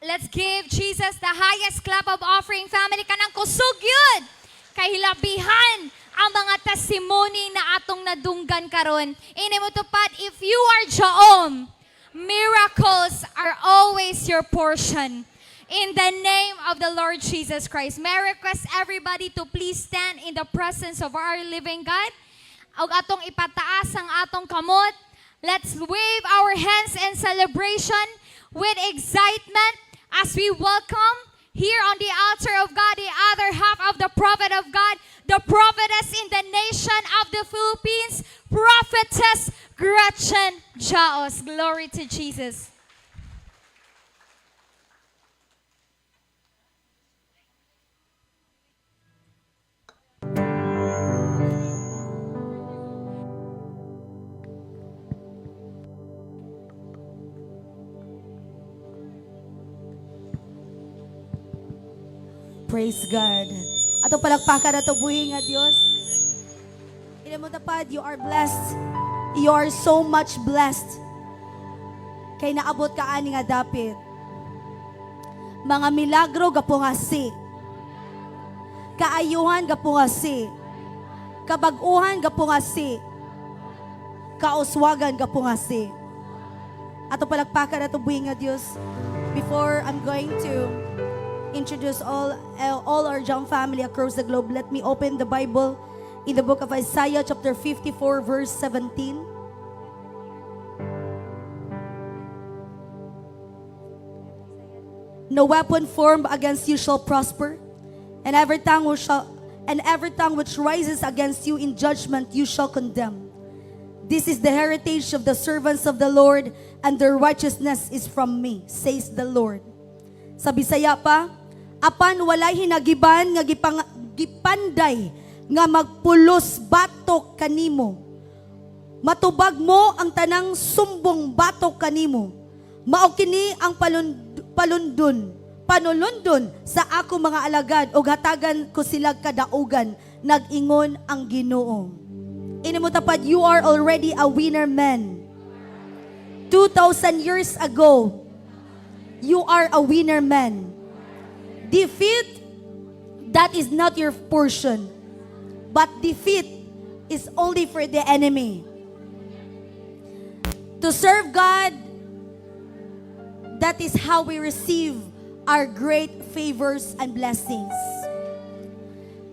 Let's give Jesus the highest clap of offering, family. Kanang kusog yun. Kay hilabihan ang mga testimony na atong nadunggan karon. Inimutupad, if you are Jaom, miracles are always your portion. In the name of the Lord Jesus Christ. May I request everybody to please stand in the presence of our living God. Og atong ipataas ang atong kamot. Let's wave our hands in celebration with excitement as we welcome here on the altar of God, the other half of the prophet of God, the prophetess in the nation of the Philippines, prophetess Gretchen Jaos. Glory to Jesus. Praise God. Atong palakpakan na ito buhi nga Diyos. Ina mo tapad, you are blessed. You are so much blessed. Kay naabot ka ani nga dapit. Mga milagro gapungasi. Kaayuhan gapungasi. Kabaguhan gapungasi. Kauswagan gapungasi. Atong palakpakan na ito buhi nga Diyos. Before I'm going to introduce all our Jam family across the globe, let me open the Bible in the book of Isaiah chapter 54 verse 17. No weapon formed against you shall prosper, and every tongue which rises against you in judgment you shall condemn. This is the heritage of the servants of the Lord, and their righteousness is from me, says the Lord. Sa Bisaya pa, apan walay hinagiban nga gipanday nga magpulos batok kanimo. Matubag mo ang tanang sumbong batok kanimo. Mao kini ang panulundon sa ako mga alagad ug hatagan ko sila kadaugan, nag-ingon ang Ginoo. Inimo tapad, you are already a winner man. 2,000 years ago, you are a winner man. Defeat, that is not your portion. But defeat is only for the enemy. To serve God, that is how we receive our great favors and blessings.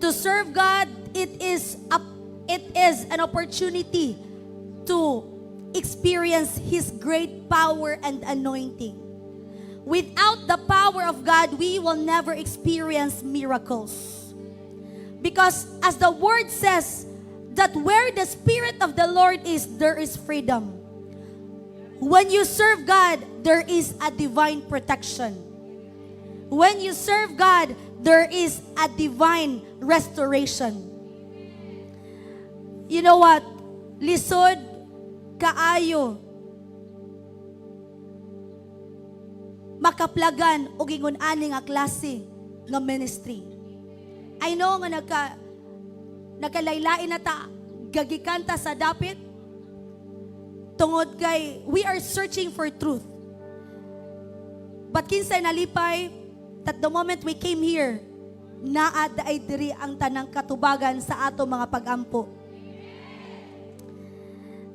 To serve God, it is an opportunity to experience His great power and anointing. Without the power of God, we will never experience miracles. Because as the word says, that where the Spirit of the Lord is, there is freedom. When you serve God, there is a divine protection. When you serve God, there is a divine restoration. You know what? Lisod, kaayo, makaplagan o gingon ani nga klase nga ministry. I know nga nakalaylain na ta gagikanta sa dapit tungod kay we are searching for truth. But kinsay nalipay that the moment we came here, naad ay diri ang tanang katubagan sa ato mga pagampo.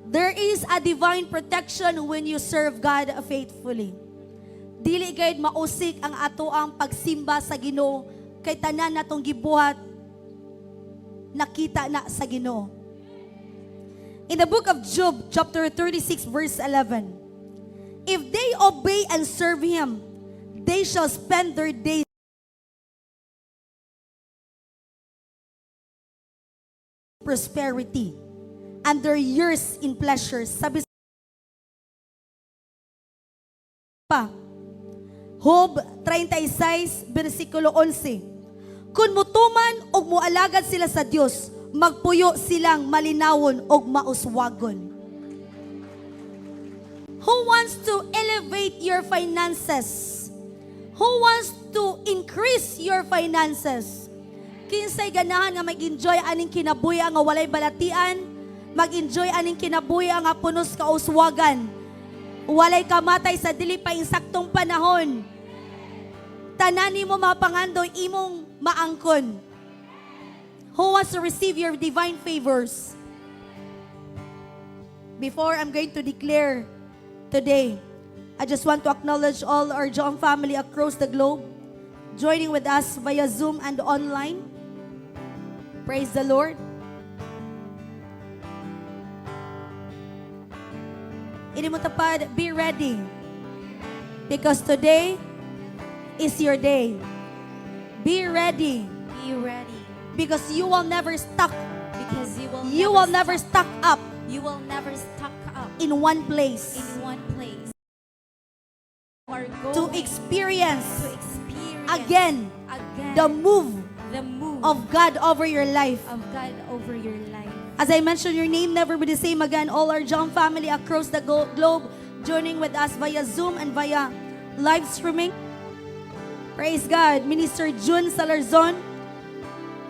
There is a divine protection when you serve God faithfully. Dili gayud mausik ang ato ang pagsimba sa Ginoo kay tanan natong gibuhat nakita na sa Ginoo. In the book of Job chapter 36 verse 11, if they obey and serve Him, they shall spend their days in prosperity and their years in pleasures. Sabi pa Job 36, versikulo 11. Kung mutuman og mualagad sila sa Dios, magpuyo silang malinawon og mauswagon. Who wants to elevate your finances? Who wants to increase your finances? Kinsay ganahan nga mag-enjoy aning kinabuhi nga walay balatian, mag-enjoy aning kinabuhi nga punos kauswagan. Walay kamatay sa dili pa insaktong panahon. tanan nimo mapangandoy imong maangkon. Who wants to receive your divine favors? Before I'm going to declare today, I just want to acknowledge all our Joong family across the globe joining with us via Zoom and online. Praise the Lord. Ini mo tapad, be ready. Because today is your day. Be ready. Be ready. Because you will never stuck. Because You will never stuck up You will never stuck up in one place in one place. You are going to experience to experience again again the move the move of God over your life. of God over your life. As I mentioned, your name never be the same again. All our John family across the globe joining with us via Zoom and via live streaming. Praise God. Minister June Salarzon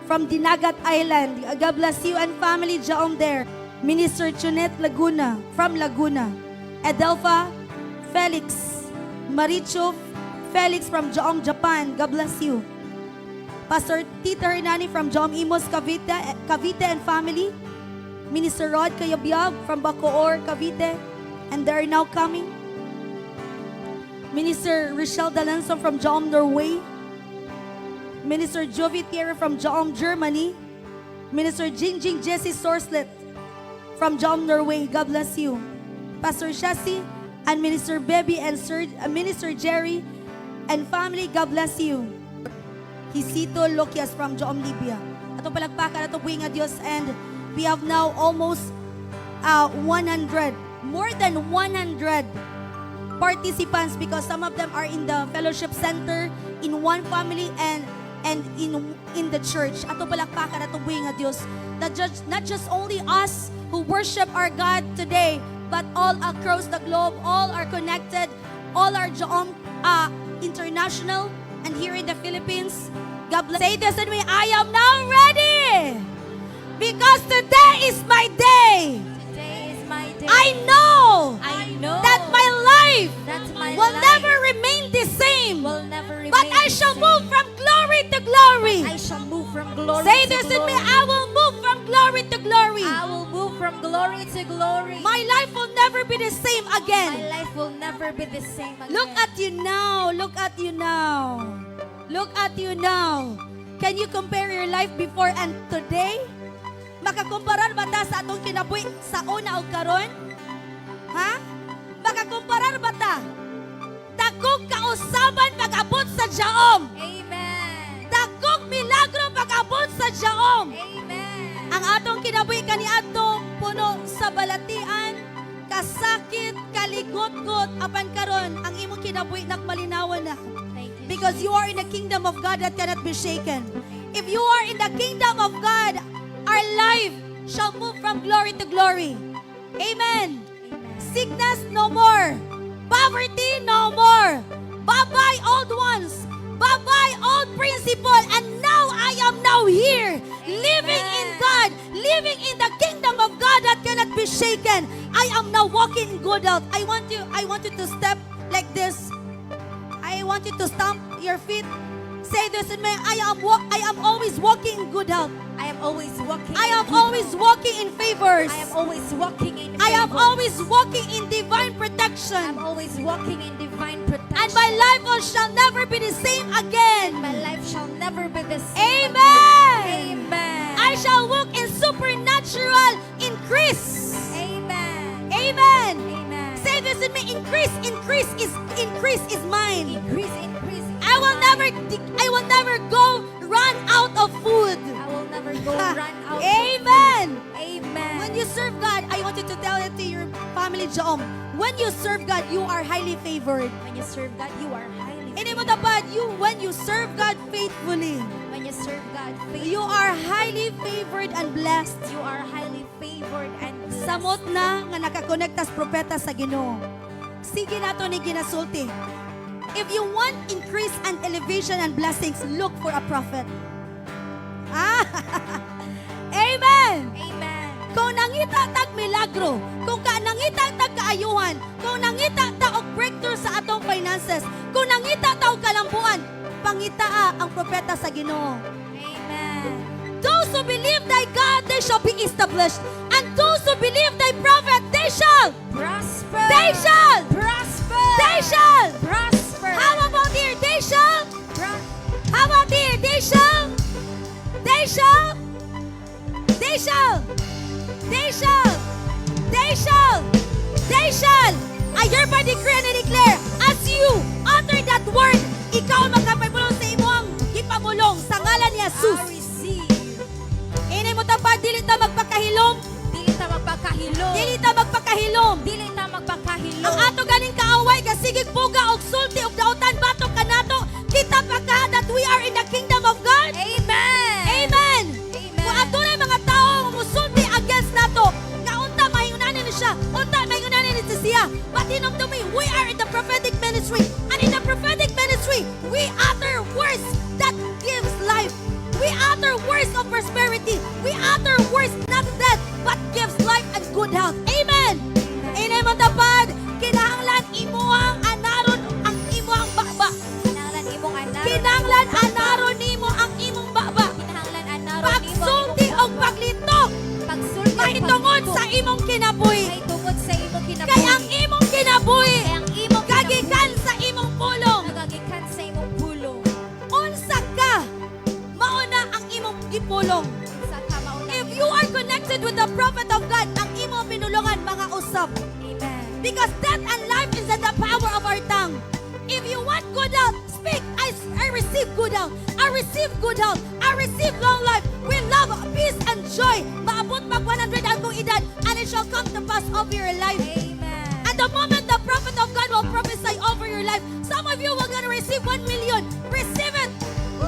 from Dinagat Island. God bless you and family Jaom there. Minister Chunet Laguna from Laguna. Edelfa Felix Maricho Felix from Jaom, Japan. God bless you. Pastor Tita Hernani from Jaom Imos, Cavite and family. Minister Rod Kayabyab from Bacoor, Cavite. And they are now coming. Minister Rochelle Dalanson from Jaom, Norway. Minister Jovi Thierry from Jaom, Germany. Minister Jingjing Jesse Sorslet from Jaom, Norway. God bless you. Pastor Shasi and Minister Baby and Minister Jerry and family, God bless you. Hisito Lokias from Jaom, Libya. Ato palagpakan, ato buhay nga Diyos, and we have now almost 100, more than 100 participants, because some of them are in the fellowship center, in one family, and in the church. Ato palakpakan, ato buhay nga Diyos. Not just only us who worship our God today, but all across the globe, all are connected, all are Jaom international, and here in the Philippines. God bless. Say this with me, I am now ready, because today is my day. Today is my day. I know that my life that my will life never remain the same, will never remain but I the shall same. move from glory to glory. I shall move from glory Say to this with me, glory. I will move from glory to glory. I will move from glory to glory. My life will never be the same My again. life will never be the same again. Look at you now. Look at you now. Look at you now. Can you compare your life before and today? Makakumparar ba ta sa atong kinabuhi sa una o karon? Ha? Makakumparar ba ta? Dagkog kausaban pag-abot sa Jaom. Amen. Dagkog milagro pag-abot sa Jaom. Amen. Ang atong kinabuhi kaniadto puno sa balatian, kasakit, kaligot-got, apan karon ang imong kinabuhi nagmalinawan na. Thank you. Because you are in the kingdom of God that cannot be shaken. If you are in the kingdom of God, our life shall move from glory to glory. Amen. Amen. Sickness no more. Poverty no more. Bye-bye old ones. Bye-bye old principle. And now I am now here, living in God, living in the kingdom of God that cannot be shaken. I am now walking in good health. I want you to step like this. I want you to stamp your feet. Say this in me. I am always walking in good health. I am always walking. I in am good always health. walking in favors. I am always walking in I am favor. always walking in divine I'm protection. always walking in divine protection. And my life shall never be the same again. My life shall never be the same. Amen. Amen. I shall walk in supernatural increase. Amen. Amen. Amen. Say this with me. Increase is mine. Increase. I will never go run out of food. I will never go run out. Amen. Amen. When you serve God, I want you to tell it to your family, Jaom. When you serve God, you are highly favored. When you serve God, you are highly. Hindi mo dapat, when you serve God faithfully, When you serve God faithfully, you are highly favored and blessed. you are highly favored and blessed. Samot na nga nakakonektas propeta sa Ginoo. Sige nato ni ginasulti. If you want increase and elevation and blessings, look for a prophet. Ah! Amen! Amen. Kung nangita tag milagro, kung nangita tag kaayuhan, kung nangita ta og breakthrough sa atong finances, kung nangita ta og kalampuan, mangitaa ang propeta sa Ginoo. Amen. Those who believe thy God, they shall be established. And those who believe thy prophet, they shall. Prosper. They shall. Prosper. They shall. Prosper. How about here? They shall. How about here? They shall. They shall. They shall. They shall. They shall. They shall. I hereby decree and I declare, as you utter that word, ikaw ang magkapagpulong sa imong ipamulong sa ngalan ni I Jesus. receive. Inay mo tapad, dili ta magpakahilom. Dili ta magpakahilom. Dili ta magpakahilom. Dili ta magpakahilom. Ang ato ganing kaaway, kasigig puga, og sulti, og dautan, batok kanato, kita pagka that we are in the kingdom of God. Amen. Amen. Amen. Kung adunay mga tao nga musulti against nato, nga unta mahingunanin ni siya, unta mahingunanin ni siya. But to me, we are in the prophetic ministry, and in the prophetic ministry, we utter words that gives life. We utter words of prosperity. We utter words not death, but gives life and good health. Amen. Inay mo tapad, kinahanglan imuhang anaron ang imuhang baba. Kinahanglan imong anaron. Kinahanglan anaron nimo ang imong baba. Kinahanglan anaron Pagsulti o paglitok, pagsulti. mahitungod sa imong kinabuhi. May tungod sa imong kinabuhi. Kay ang imong kinabuhi, Kay ang imong kagikan sa imong pulong. nagagikan sa imong pulong. Unsa ka, mauna ang imong gipulong. Sa kamauna. If you are connected with the prophet of God, ang imong pinulungan mga usab. Amen. Because death and life is in the power of our tongue. If you want good health, speak. I receive good health. I receive good health. I receive long life. We love, peace, and joy. Maabot mag 100 ang kong edad, and it shall come to pass over your life. Amen. And the moment the prophet of God will prophesy over your life, some of you are going to receive 1 million. Receive it.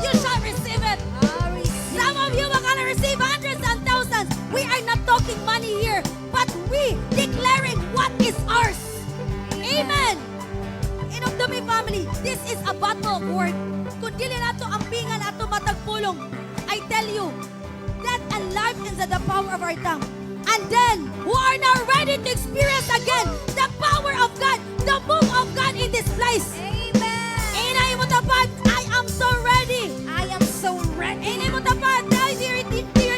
You shall receive it. I receive. Some of you are going to receive hundreds and thousands. We are not talking money here, but we declaring what is ours. Amen. Inugdumi family, this is a battle of word. Kung dili nato ang pingan ato matagpulong, I tell you, death and life is in the power of our tongue. And then, who are now ready to experience again the power of God, the move of God in this place. Amen. Inay mo tapad, I am so ready. I am so ready. Inay mo tapad, tell your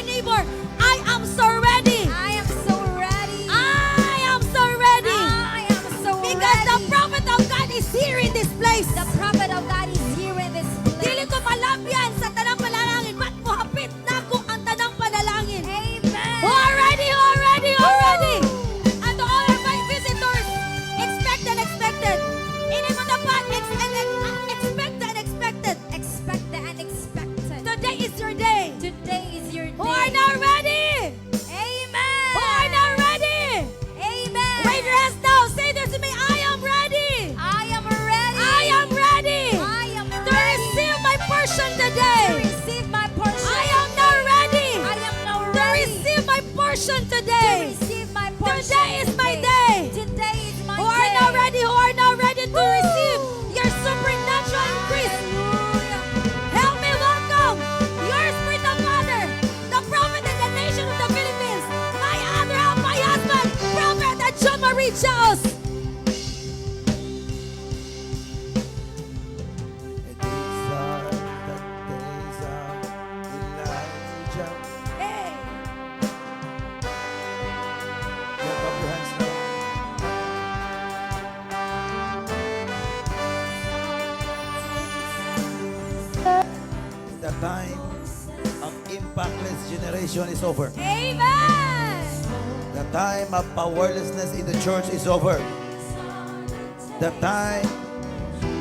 neighbor, I am so ready. I am so ready. I am so ready. I am so Because the ready. prophet of God is here in this place. The prophet of God is here in this place. Dili ko malabyan sa tanang panalangin, ba't mo hapit na ko ang tanang panalangin? Amen. Who are ready? Who are ready? Who are ready? And to all our my visitors, expect the unexpected. Ini mo dapat expect the unexpected. Expect the unexpected. Today is your day. Today is your day. Who are now ready? Amen. Who are now ready? Amen. Wave your hands now. Say this to me. I am ready. I am ready. I am ready I am to ready receive my portion to today. receive my portion. I am now ready I am now to ready receive my portion to today. receive my portion. Today is my day. Today is my Who day. are now ready? Who are now ready to receive your supernatural increase? Hallelujah. Help me welcome your spiritual father, the prophet in the nation of the Philippines, my other half, my husband, Prophet John Marie Chaos. These are the days of Elijah. Hey. Lift up your hands now. The time of impactless generation is over. Amen. The time of powerlessness in the church is over. The time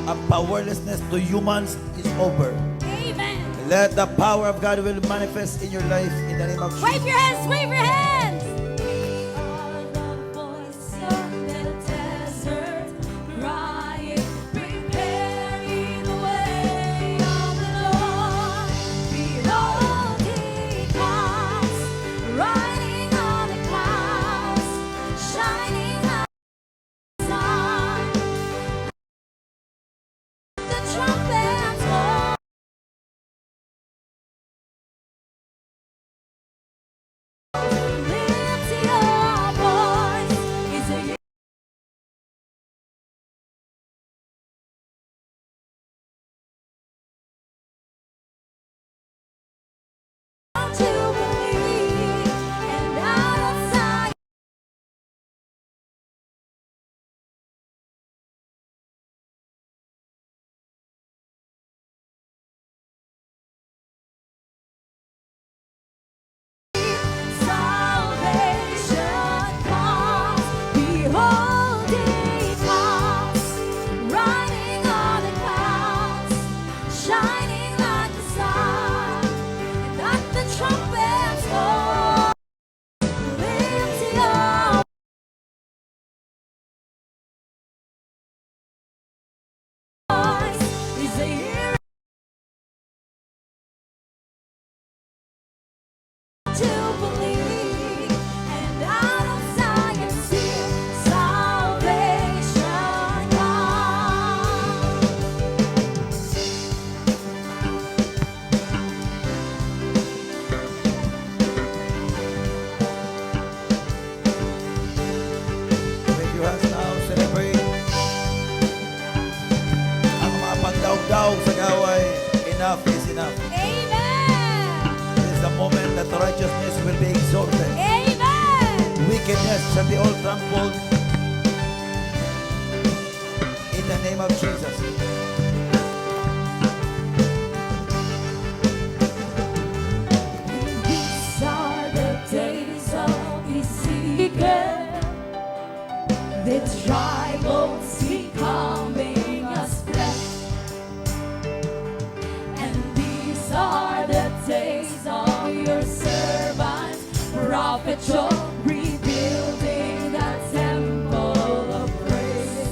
of powerlessness to humans is over. Amen. Let the power of God will manifest in your life in the name of Jesus. Wave your hands, wave your hands. Trumpets, daog-daog sa gaway, enough is enough. Amen. This is the moment that righteousness will be exalted. Amen. Wickedness shall be all trampled. In the name of Jesus. These are the days of Ezekiel. The dry bones becoming as flesh. And these are the days of your servant, Prophet Joel, rebuilding the temple of praise.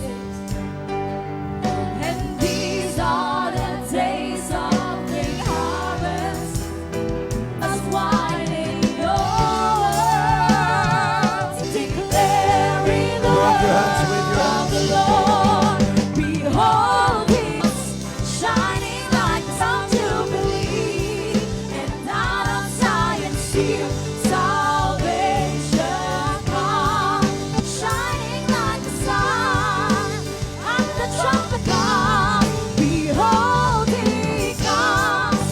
And these are the days of the harvest, as wine in your world, declaring the Wave your hands, wave your word of the Lord. Behold, He's shining like the sun to believe, and out of Zion seal salvation come, shining like the sun, and the trumpet come. Behold, He comes,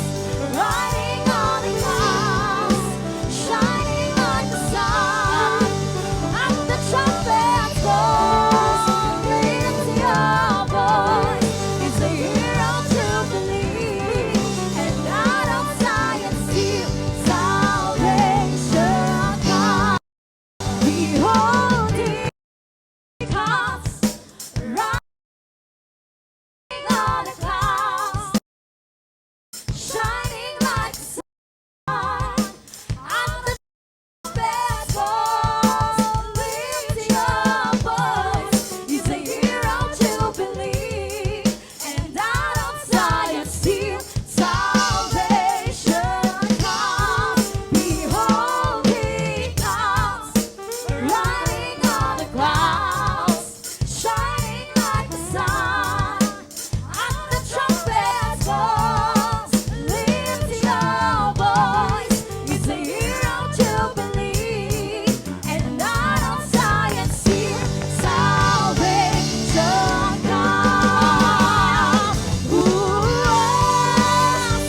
riding on the clouds, shining like the sun, and the trumpet blows. Lift your voice, it's a hero to believe, and out of Zion seal salvation come. Behold, He comes, riding on the clouds, shining like the sun, and the trumpet blows. Lift your voice, He's a hero to believe, and out of Zion seal salvation comes. Behold, He comes, riding on the clouds, shining like the sun, and the trumpet blows. Lift your voice, He's a hero to believe, and out of Zion seal salvation comes. Who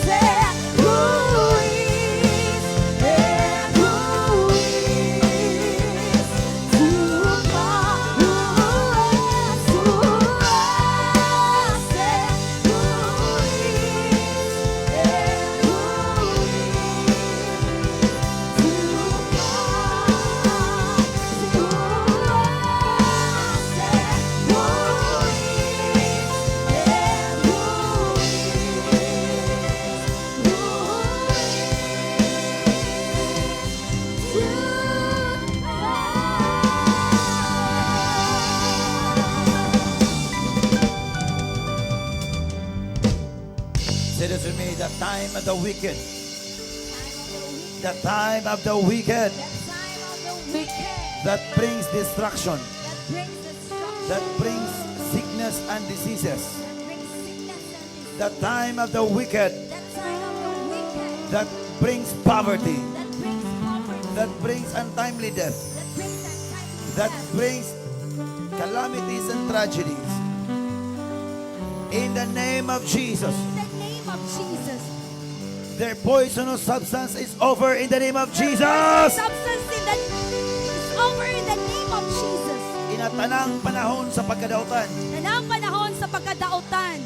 said who is and who is to come? Who said who is and who Say this with me, the time of the wicked. The time of the wicked that brings destruction, that brings sickness and diseases. The time of the wicked that brings poverty, that brings untimely death, that brings calamities and tragedies. In the name of Jesus, their poisonous substance is over in the name of Jesus. Substance is over in the name of Jesus. Inatanang panahon sa pagkadautan Nanang panahon sa pagkadautan,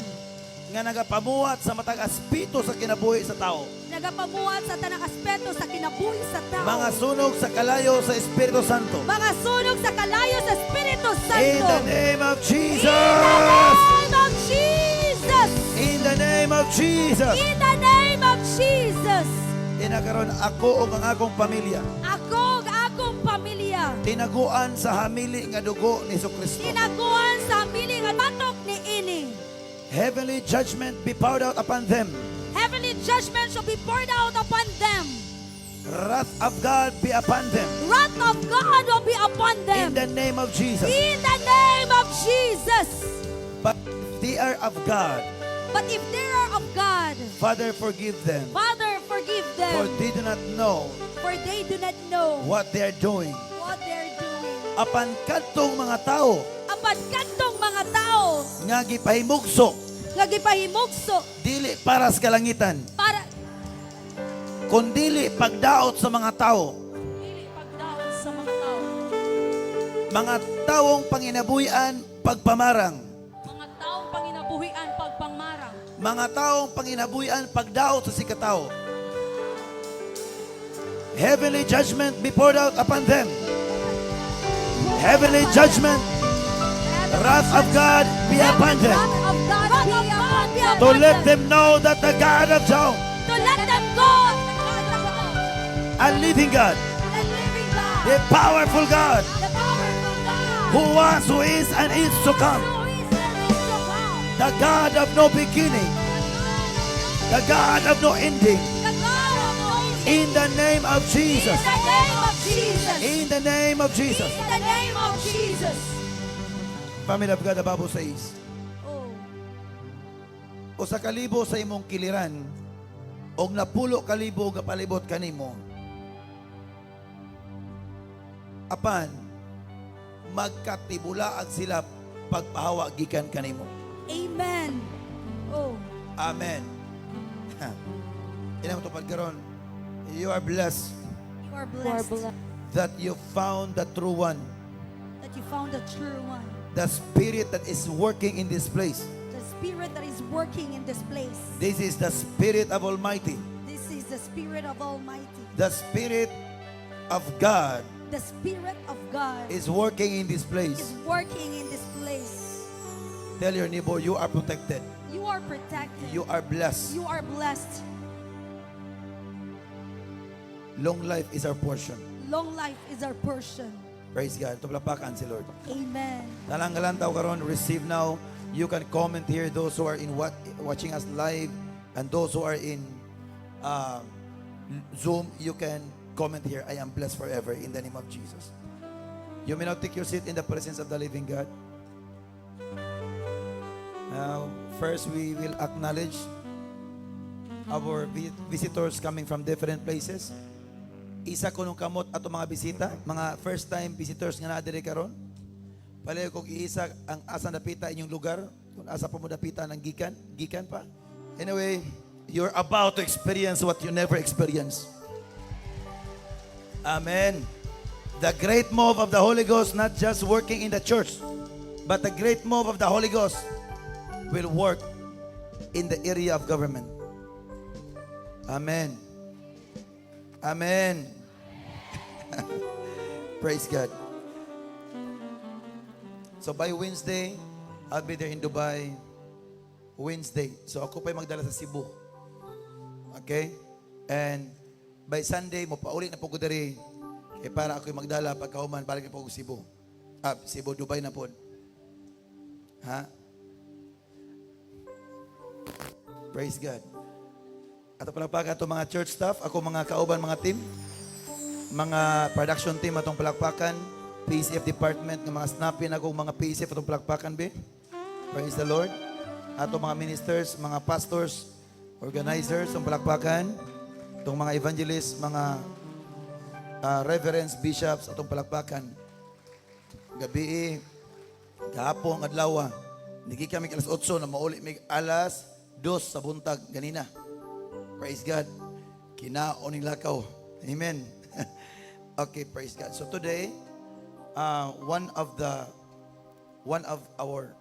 nga nagapamuhat sa matag aspeto sa kinabuhi sa tao. nagapamuhat sa tanang aspeto sa kinabuhi sa tao. Mga sunog sa kalayo sa Espiritu Santo. Mga sunog sa kalayo sa Espiritu Santo. In the name of In Jesus. the name of Jesus. In the name of Jesus. In the name of Jesus. Tinagaron ako o ang akong pamilya. Ako, akong pamilya, Tinaguan sa hamili nga dugo ni Jesucristo. tinaguan sa miling at matok ni ini. Heavenly judgment be poured out upon them. Heavenly judgment shall be poured out upon them. Wrath of God be upon them. Wrath of God will be upon them. In the name of Jesus. In the name of Jesus. But if they are of God, But if they are of God, Father, forgive them. Father, forgive For them, they do not know for they do not know what they are doing. what they're doing. Apan kadtong mga tao Apan kadtong mga tao nga gipahimugso nga gipahimugso dili para sa kalangitan, para kundili pagdaot sa mga tao, dili pagdaot sa mga tao. mga taong panginabuhian, pagpamarang, Mga taong panginabuhian pagpangmarang. mga taong panginabuhian, pagdaot sa sikataw. Heavenly judgment be poured out upon them. Heavenly judgment, wrath of God be upon them. Of God be upon them. To let them know that the God of Job, To let them go. a living God, The living God. the powerful God, The powerful God. who was, who is, and is to come, Who is and is to come. the God of no beginning, the God of no ending, The God of no end. in the name of Jesus, In the name of Jesus. in the name of Jesus. In the name of Jesus. Family of God, the Bible says, Oh. o sa kalibo sa imong kiliran, og napulo kalibo nga palibot kanimo, apan magkatibulaag sila pagpahawa gikan kanimo. Amen. Oh. Amen. Ina mo to pagkaron, you are blessed You are blessed that you found the true one, that you found the true one. the spirit that is working in this place. The Spirit that is working in this place. This is the Spirit of Almighty, This is the Spirit of Almighty. the Spirit of God The Spirit of God is working in this is place. working in this place. Tell your neighbor, you are protected, You are protected. you are blessed. You are blessed. Long life is our portion. Long life is our portion. Praise God. Tuplapakan si Lord. Amen. Nalanggalan tayo karon, receive now. You can comment here, those who are in watching us live, and those who are in Zoom, you can comment here. I am blessed forever in the name of Jesus. You may now take your seat in the presence of the living God. Now, first we will acknowledge our visitors coming from different places. Isa ko nung kamot ato mga bisita, mga first time visitors nga naadiri karon. Palayo kog iisa ang asa napita inyong lugar, kung asa pa mo napita ng gikan pa. Anyway, you're about to experience what you never experienced. Amen. The great move of the Holy Ghost not just working in the church, but the great move of the Holy Ghost will work in the area of government. Amen. Amen. Praise God. So by Wednesday, I'll be there in Dubai. Wednesday. So ako pa'y magdala sa Cebu. Okay? And by Sunday, mapaulit na po ko dari. Eh para ako'y magdala pagkauman, balik na po ko Cebu. Cebu, Dubai na po. Ha? Praise God. At palakpakan ito mga church staff, ako mga kauban, mga team, mga production team atong palakpakan, PCF department, ng mga snapin ako mga PCF atong palakpakan, be. Praise the Lord. Atong mga ministers, mga pastors, organizers, atong palakpakan, atong mga evangelists, mga reverends, bishops, atong palakpakan. Gabi, gahapon, adlaw, nigi kami alas 8 na mauli mig alas 2 sa buntag ganina. Praise God. Kinaon ning lakaw. Amen. Okay, praise God. So today, one of our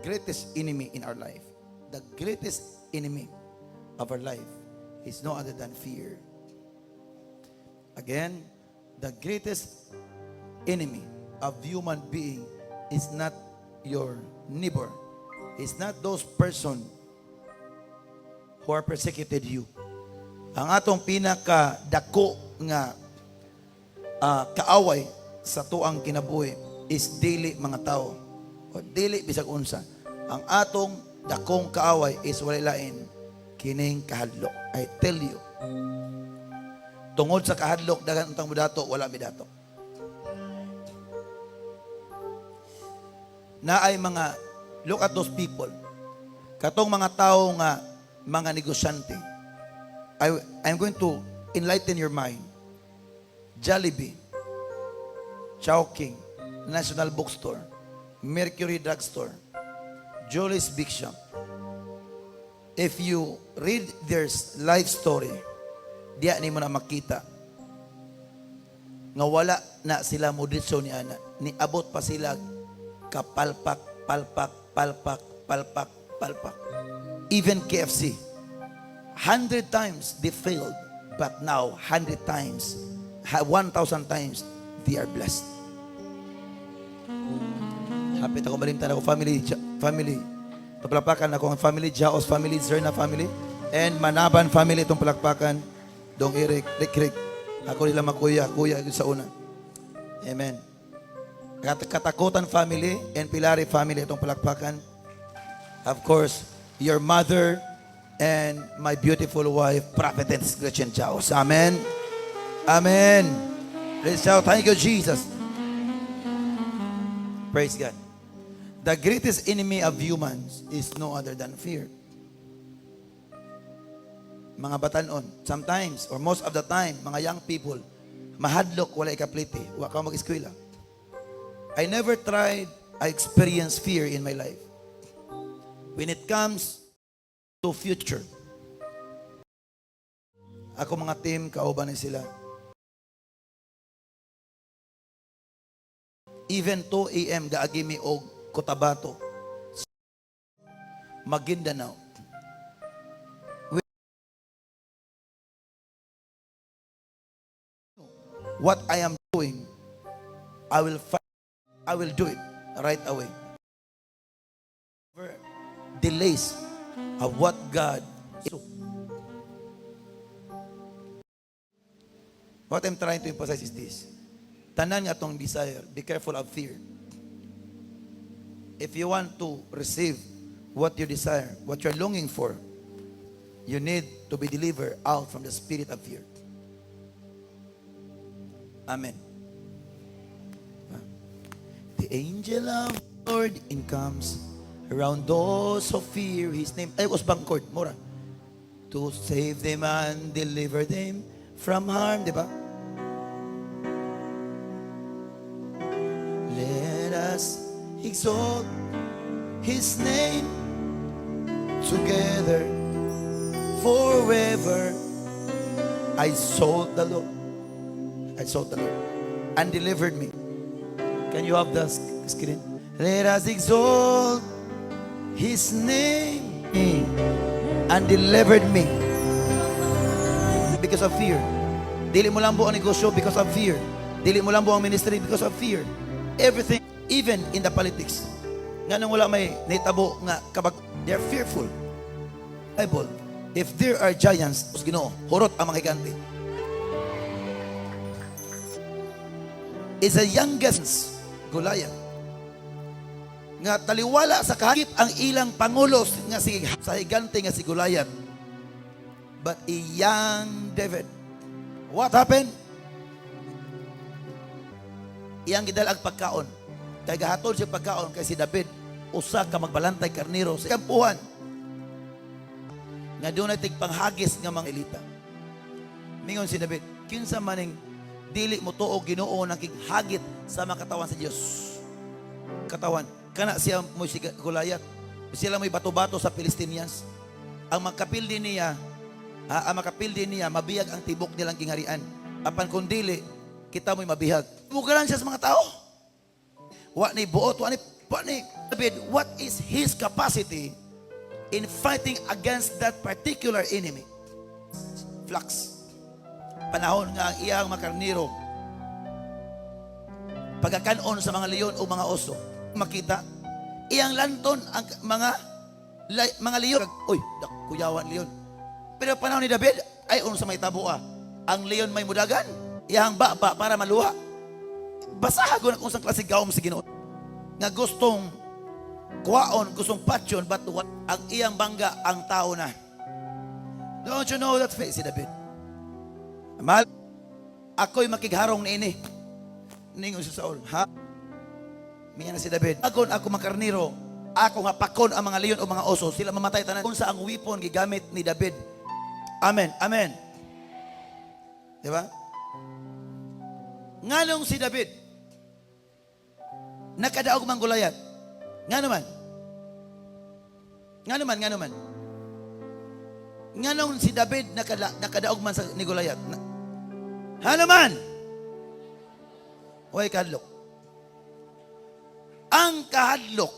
greatest enemy in our life, the greatest enemy of our life is no other than fear. Again, the greatest enemy of human being is not your neighbor. It's not those person who are persecuted you. Ang atong pinaka dako nga kaaway sa tuang kinabuhi is dili mga tao o dili bisag unsa. Ang atong dakong kaaway is wala lain kining kahadlok. I tell you, tungod sa kahadlok dagan untang mudato, wala midato. Na ay mga, look at those people, katong mga tao nga mga negosyante. I'm going to enlighten your mind. Jollibee, Chowking, National Bookstore, Mercury Drugstore, Jolly's Big Shop, if you read their life story, diya ni mo na makita nga wala na sila moditso ni ana. Niabot pa sila kapalpak, palpak, palpak, palpak, palpak. Even KFC. 100 times they failed, but now 100 times, 1,000 times, they are blessed. Hapit ako malimtan ako family. Palakpakan ako ang family, Jaos family, Zerna family, and Manaban family itong palakpakan. Dong Eric, Rick. Ako nila kuya yun sa una. Amen. Katakutan family and Pilari family itong palakpakan. Of course, your mother and my beautiful wife, Prophetess Gretchen Jaos. Amen. Amen. Let's shout, thank you, Jesus. Praise God. The greatest enemy of humans is no other than fear. Mga batanon, sometimes or most of the time, mga young people, mahadlok, wala ikaplite, wala ka mag-eskwela. I never experienced fear in my life. When it comes to future, ako mga team, kauban ni sila. Even 2 a.m. gaagi mi og Cotabato, Maguindanao. What I am doing, I will do it right away. Delays of what God is. What I'm trying to emphasize is this. Tanan nga tong desire, be careful of fear. If you want to receive what you desire, what you're longing for, you need to be delivered out from the spirit of fear. Amen. The angel of the Lord encamps around those who fear His name. Ay, was bangkord, mura. To save them and deliver them from harm, di ba? Let us exalt His name together forever. I sought the Lord. I sought the Lord and delivered me. Can you have the screen? Let us exalt His name and delivered me because of fear. Dili mo lang buo ang negosyo because of fear. Dili mo lang buo ang ministry because of fear. Everything, even in the politics. Nga nang wala may naitabo nga kabag, they are fearful. Bible, if there are giants, Ginoo, hurot ang mga higante. Is the youngest Goliath. Nga taliwala sa kahagip ang ilang pangulos nga sa higante nga si Goliath. But a young David. What happened? Iyang gidalag pagkaon. Kay gahatod siya pagkaon kay si David usa ka magbalantay karniro sa kampuhan. Nga doon ay tigpanghagis nga mga elita. Mingon si David, kinsa maning dili mo tuo Ginoo nang hagit sa mga katawan sa Dios. Katawan. Kana siya mo si Goliath. Sila may bato-bato sa Palestinians. Ang makapildi niya, mabiyag ang tibok nilang kingharian. Apan kung dili, kita mo'y mabihag. Bugalan siya sa mga tao. Wa ni buot, wa ni David, what is his capacity in fighting against that particular enemy? Flux. Panahon nga ang iyang makarniro pagkakanon sa mga leon o mga oso, makita iyang lanton ang mga leon. Uy, kuyawan leon. Pero panahon ni David ay sa may tabua, ang leon may mudagan, iyang baba para maluha. Basahagon kung sa klase gawom sa Ginoo nga gustong kuwaon, gustong patyon, but what ang iyang bangga ang tao na. Don't you know that face si David? Mahal, ako'y makigharong ni ini. Ningon si Saul, ha? Miyan na si David. Agon ako makarniro, ako nga pakon ang mga leon o mga oso, sila mamatay tanan. Kung sa ang weapon gigamit ni David. Amen, amen. Diba? Nganong si David, nakadaog mang Goliath. Nga naman. Nga nung si David nakadaog man sa ni Goliath. Hanuman! Huwag kahadlok. Ang kahadlok,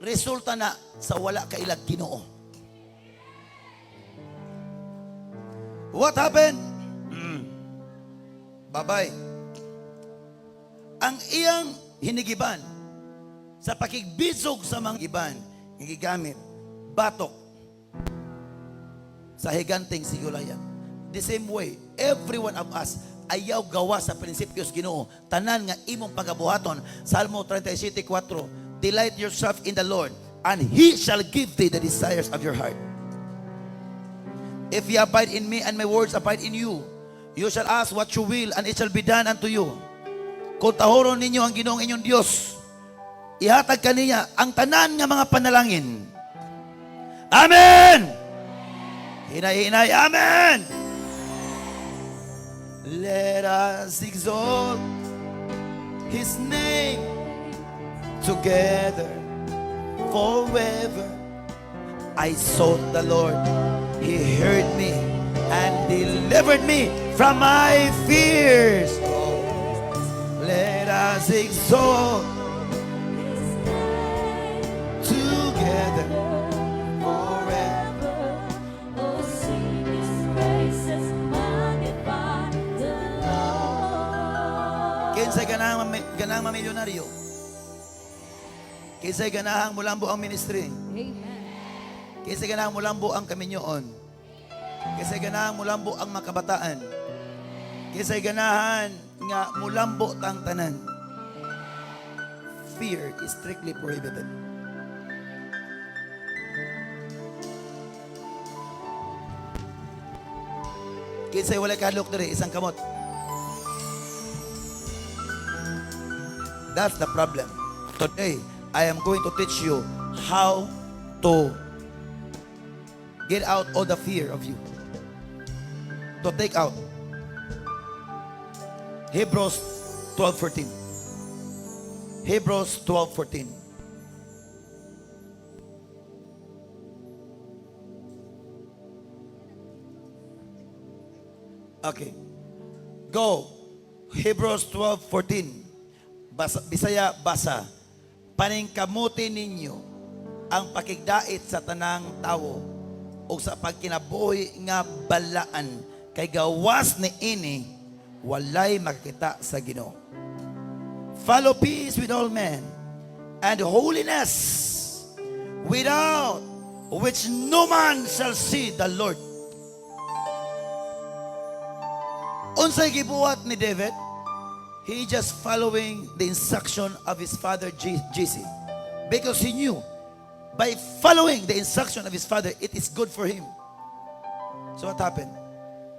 resulta na sa wala kailag Ginoo. What happened? Babay. Ang iyang hinigiban sa pakigbisog sa mga iban, gigamit batok sa higanting si Goliath. The same way, every one of us ayaw gawa sa prinsipyos Ginoo. Tanan nga imong pagabuhaton. Salmo 37:4. Delight yourself in the Lord, and He shall give thee the desires of your heart. If ye abide in me and my words abide in you, you shall ask what you will, and it shall be done unto you. Kung tahoron ninyo ang Ginoong inyong Diyos, ihatag kaniya ang tanan nga mga panalangin. Amen! Hinay-hinay, amen! Let us exalt His name together forever. I sought the Lord, He heard me and delivered me from my fears. Oh, let us exalt together forever. Oh, sing His praises, magnify the Lord. Kinsay ganang mamilyonaryo. Kinsay ganahang mulambo ang ministry. Kinsay ganahang mulambo ang kaminyoon. Kinsay ganahang mulambo ang makabataan. Kinsay ganahan nga mulambo tang tanan. Fear is strictly prohibited. Kinsay walay kadlok diri isang kamot. That's the problem. Today, I am going to teach you how to get out all the fear of you. To take out. Hebrews 12:14. Hebrews 12:14. Okay. Go. Hebrews 12:14. Bisaya basa. Paningkamuti ninyo ang pakigdait sa tanang tawo o sa pagkinabuhi nga balaan kay gawas ni ini walay makakita sa Ginoo. Follow peace with all men and holiness, without which no man shall see the Lord. Unsay gibuhat ni David? He just following the instruction of his father Jesse, because he knew by following the instruction of his father, it is good for him. So what happened?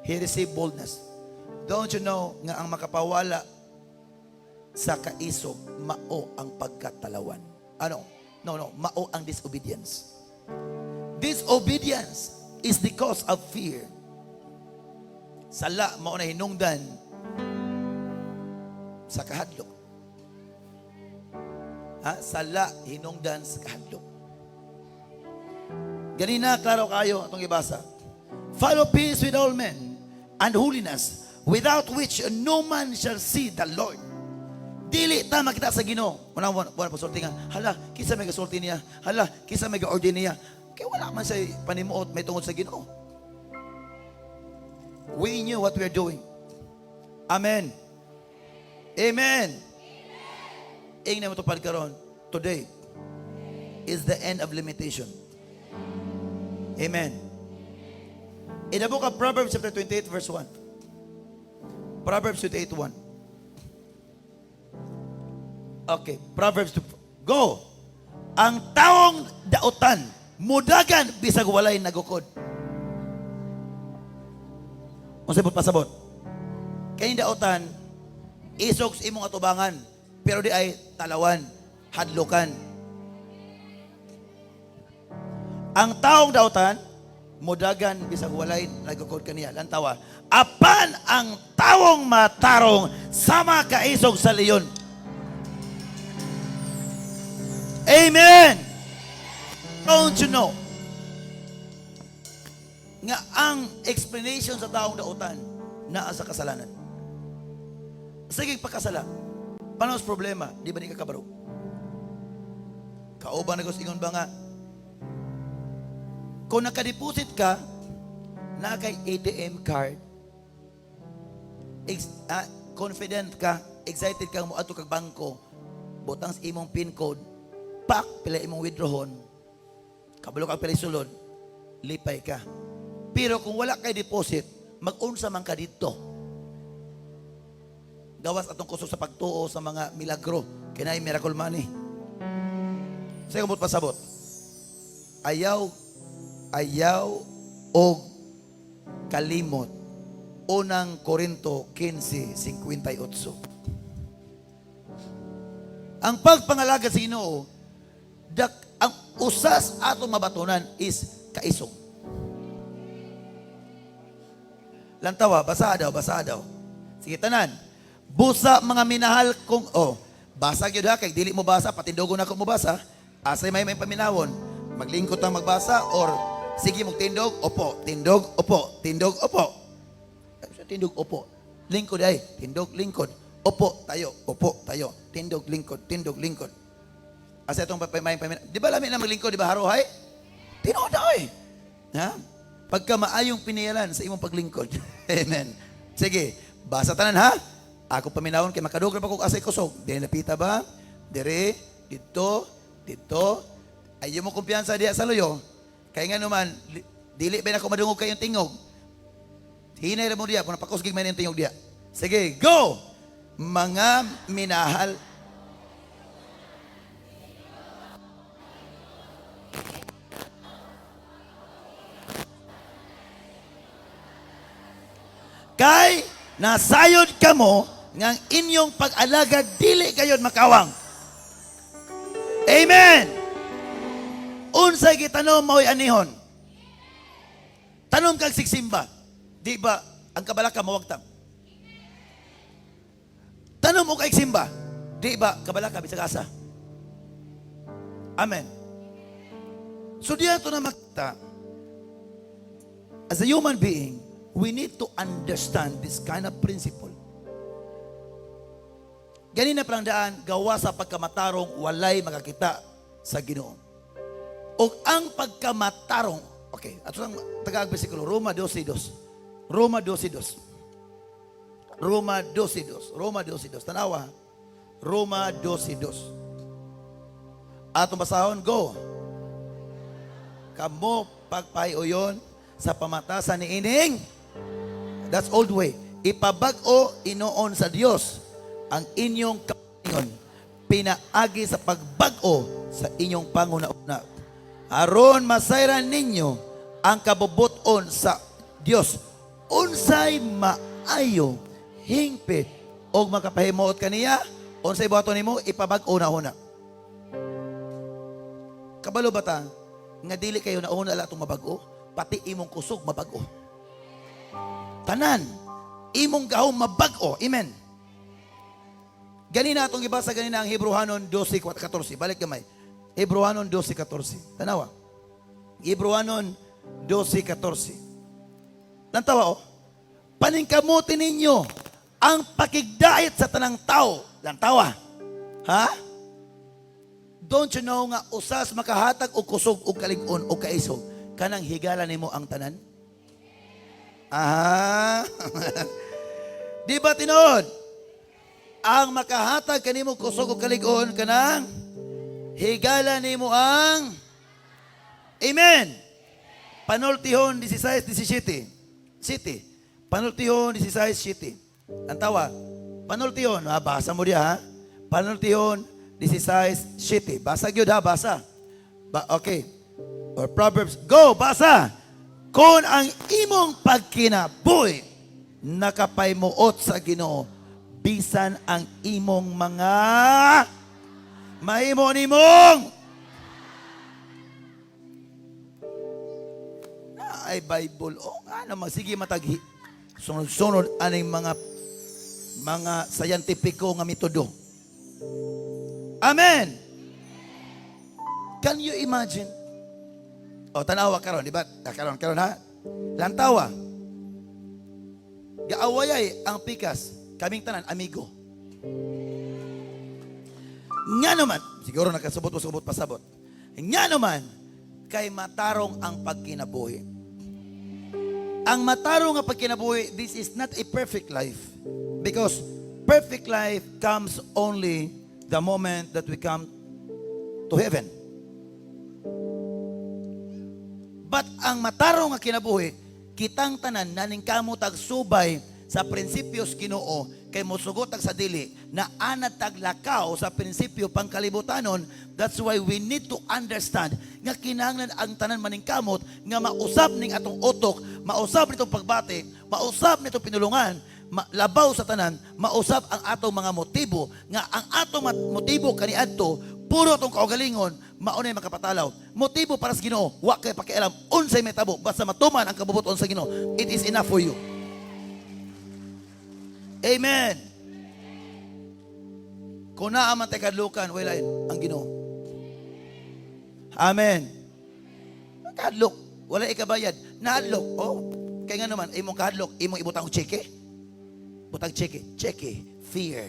He received boldness. Don't you know nga ang makapawala sa kaisog, mao ang pagkatalawan. Ano? No, mao ang disobedience. Disobedience is the cause of fear. Sala mao na hinungdan sa kahadlok. Sala hinungdan sa kahadlok. Ganina, klaro kayo itong ibasa. Follow peace with all men and holiness, without which no man shall see the Lord. Dili ta makita sa Ginoo. Wala pasulti nga, hala, kisa may gasulti niya. Hala, kisa may ga-ordain niya. Kaya wala man sa panimuot may tungod sa Ginoo. We knew what we are doing. Amen. Amen. Ingna mo tupad karon. Today is the end of limitation. Amen. In the book of Proverbs chapter 28 verse 1. Proverbs 28:1. Okay, Proverbs 2. Go. Ang taong dautan, mudagan bisag walay nagukod. Unsay pasabot? Kay dautan, isog sa imong atubangan, pero di ay talawan, hadlukan. Ang taong dautan, mudagan bisag walay nagukod kaniya. Lantawa, apan ang taong matarong sama kaisog sa leyon. Amen. Don't you know nga ang explanation sa taong dautan naa sa kasalanan. Sige pagkasala. Paano ang problema? Di ba ni kakabaro? Kauban na gusto ingon ba nga, kung nakadeposit ka na kay ATM card, confident ka, excited ka mo ato kag bangko, butang sa imong PIN code, pak, pila imong withdrawon, kabalo kag pila sulod, lipay ka. Pero kung wala kay deposit, mag-unsa man ka dito. Gawas atong kusog sa pagtuo sa mga milagro, kinay miracle money. Sa kumot pasabot, ayaw og kalimot. Unang Korinto 15:58. Ang pagpangalaga sa Ginoo, ang usas atong mabatunan is kaisog. Lantawa, basa daw. Sige tanan. Busa mga minahal kong, basa gyud ha, kay dili mo basa, patindogon ako mo basa. Asay may paminawon, maglingkod ang magbasa, or sige mong tindog, opo, tindog, opo, tindog, opo. Tindog, opo. Lingkod ay, tindog, lingkod. Opo, tayo, tindog, lingkod. Asa itong paminawon. Di ba lamin na maglingkod, di ba haruhay? Tinood ay. Ha? Pagka maayong piniyalan sa imong paglingkod. Amen. Sige, basa tanan ha. Ako paminawon kay makadugro pa kog asay kusog. Dili napita ba? Dire, dito. Ayaw mo kumpiyansa diya sa loyo. Kaya nga naman, dili ba na ako madungog kayong tingog? Hinay ra mo diya kung napakusgig man yung tingog diya. Sige, go! Mga minahal. Kay nasayod kamo ngang inyong pag-alaga dili kayod makawang. Amen. Unsay gitanom mao'y anihon. Tanom kag sigsimba. Di ba ang kabalaka mawagtang? Tanom mo kay simba. Di ba kabalaka bisag asa? Amen. So diya to na makita. As a human being, we need to understand this kind of principle. Ganina palang daan, gawa sa pagkamatarong walay makakita sa Ginoo. O ang pagkamatarong, okay, ato lang Tagalog bersikulo, Roma 12:2. Roma 12:2. Tanawa. Roma 12:2. Atong basahon, go. Kamo pagpahiuyon sa pamatasan ni ining. That's old way. Ipabag-o inoon sa Dios ang inyong kapaningon, pinaagi sa pagbag-o sa inyong panguna-una. Aron masayran ninyo ang kabubuton sa Dios. Unsay maayo, hingpit, o makapahimuot kaniya, unsay buhaton nimo, ipabag-o na una. Kabalo ba ta, nga dili kayo na una ala itong mabag-o, pati imong kusog mabag-o. Tanan, imong gahom mabag-o. Amen. Ganina atong ibasa ganina ang Hebrewanon 12:14. Balik gamay. Hebrewanon 12:14. Tanawa. Hebrewanon 12:14. Lantawa paningkamutin ninyo ang pakigdait sa tanang tao. Lantawa. Ha? Don't you know nga usas makahatag o kusog o kalig-on o kaisog kanang higala nimo ang tanan? Aha. Di ba tinuod? Ang makahatag kanimo kusog o kalig-on kanang higala nimo ang Amen. Panultihon 16:17. City. Panultihon 16:7. Antawa. Panultihon, basa mo diya ha. Panultihon 16:7. Basa gyud ha, basa. Okay. Or Proverbs, go, basa. Kung ang imong pagkinabuhi nakapaymuot sa Ginoo, bisan ang imong mga mahimo nimong ay Bible. Ano sige mataghi. Sunod-sunod aning mga scientifico nga metodo. Amen. Can you imagine? Tanawa karon, di ba? Karon ha. Lantawa. Gaawayay ang pikas, kaming tanan amigo. Nga naman, siguro nakasubot pasabot. Nga naman, kay matarong ang pagkinabuhi. Ang matarong ang pagkinabuhi, this is not a perfect life. Because perfect life comes only the moment that we come to heaven. But ang matarong nga kinabuhi, kitang tanan naning kamo tagsubay sa prinsipyos Ginoo kay mosugot tag sa dili na anad taglakaw sa prinsipyo pangkalibutanon. That's why we need to understand nga kinahanglan ang tanan maning kamot nga mausab ning atong utok, mausab nitong pagbati, mausab nitong pinulungan, labaw sa tanan, mausab ang atong mga motibo nga ang atong motibo kaniadto puro tong kaugalingon maunay makapatalaw. Motibo para sa Ginoo, wa kay pakialam unsay metabo basta matuman ang kabubuton sa Ginoo. It is enough for you. Amen. Kung naaman tayo kadlukan, wala ang Ginoo. Amen. Kadlok, wala ikabayad. Nahadlok, oh, kaya nga naman, imong kahadlok, imong ibutang ko cheque. Butang cheque, cheque, fear.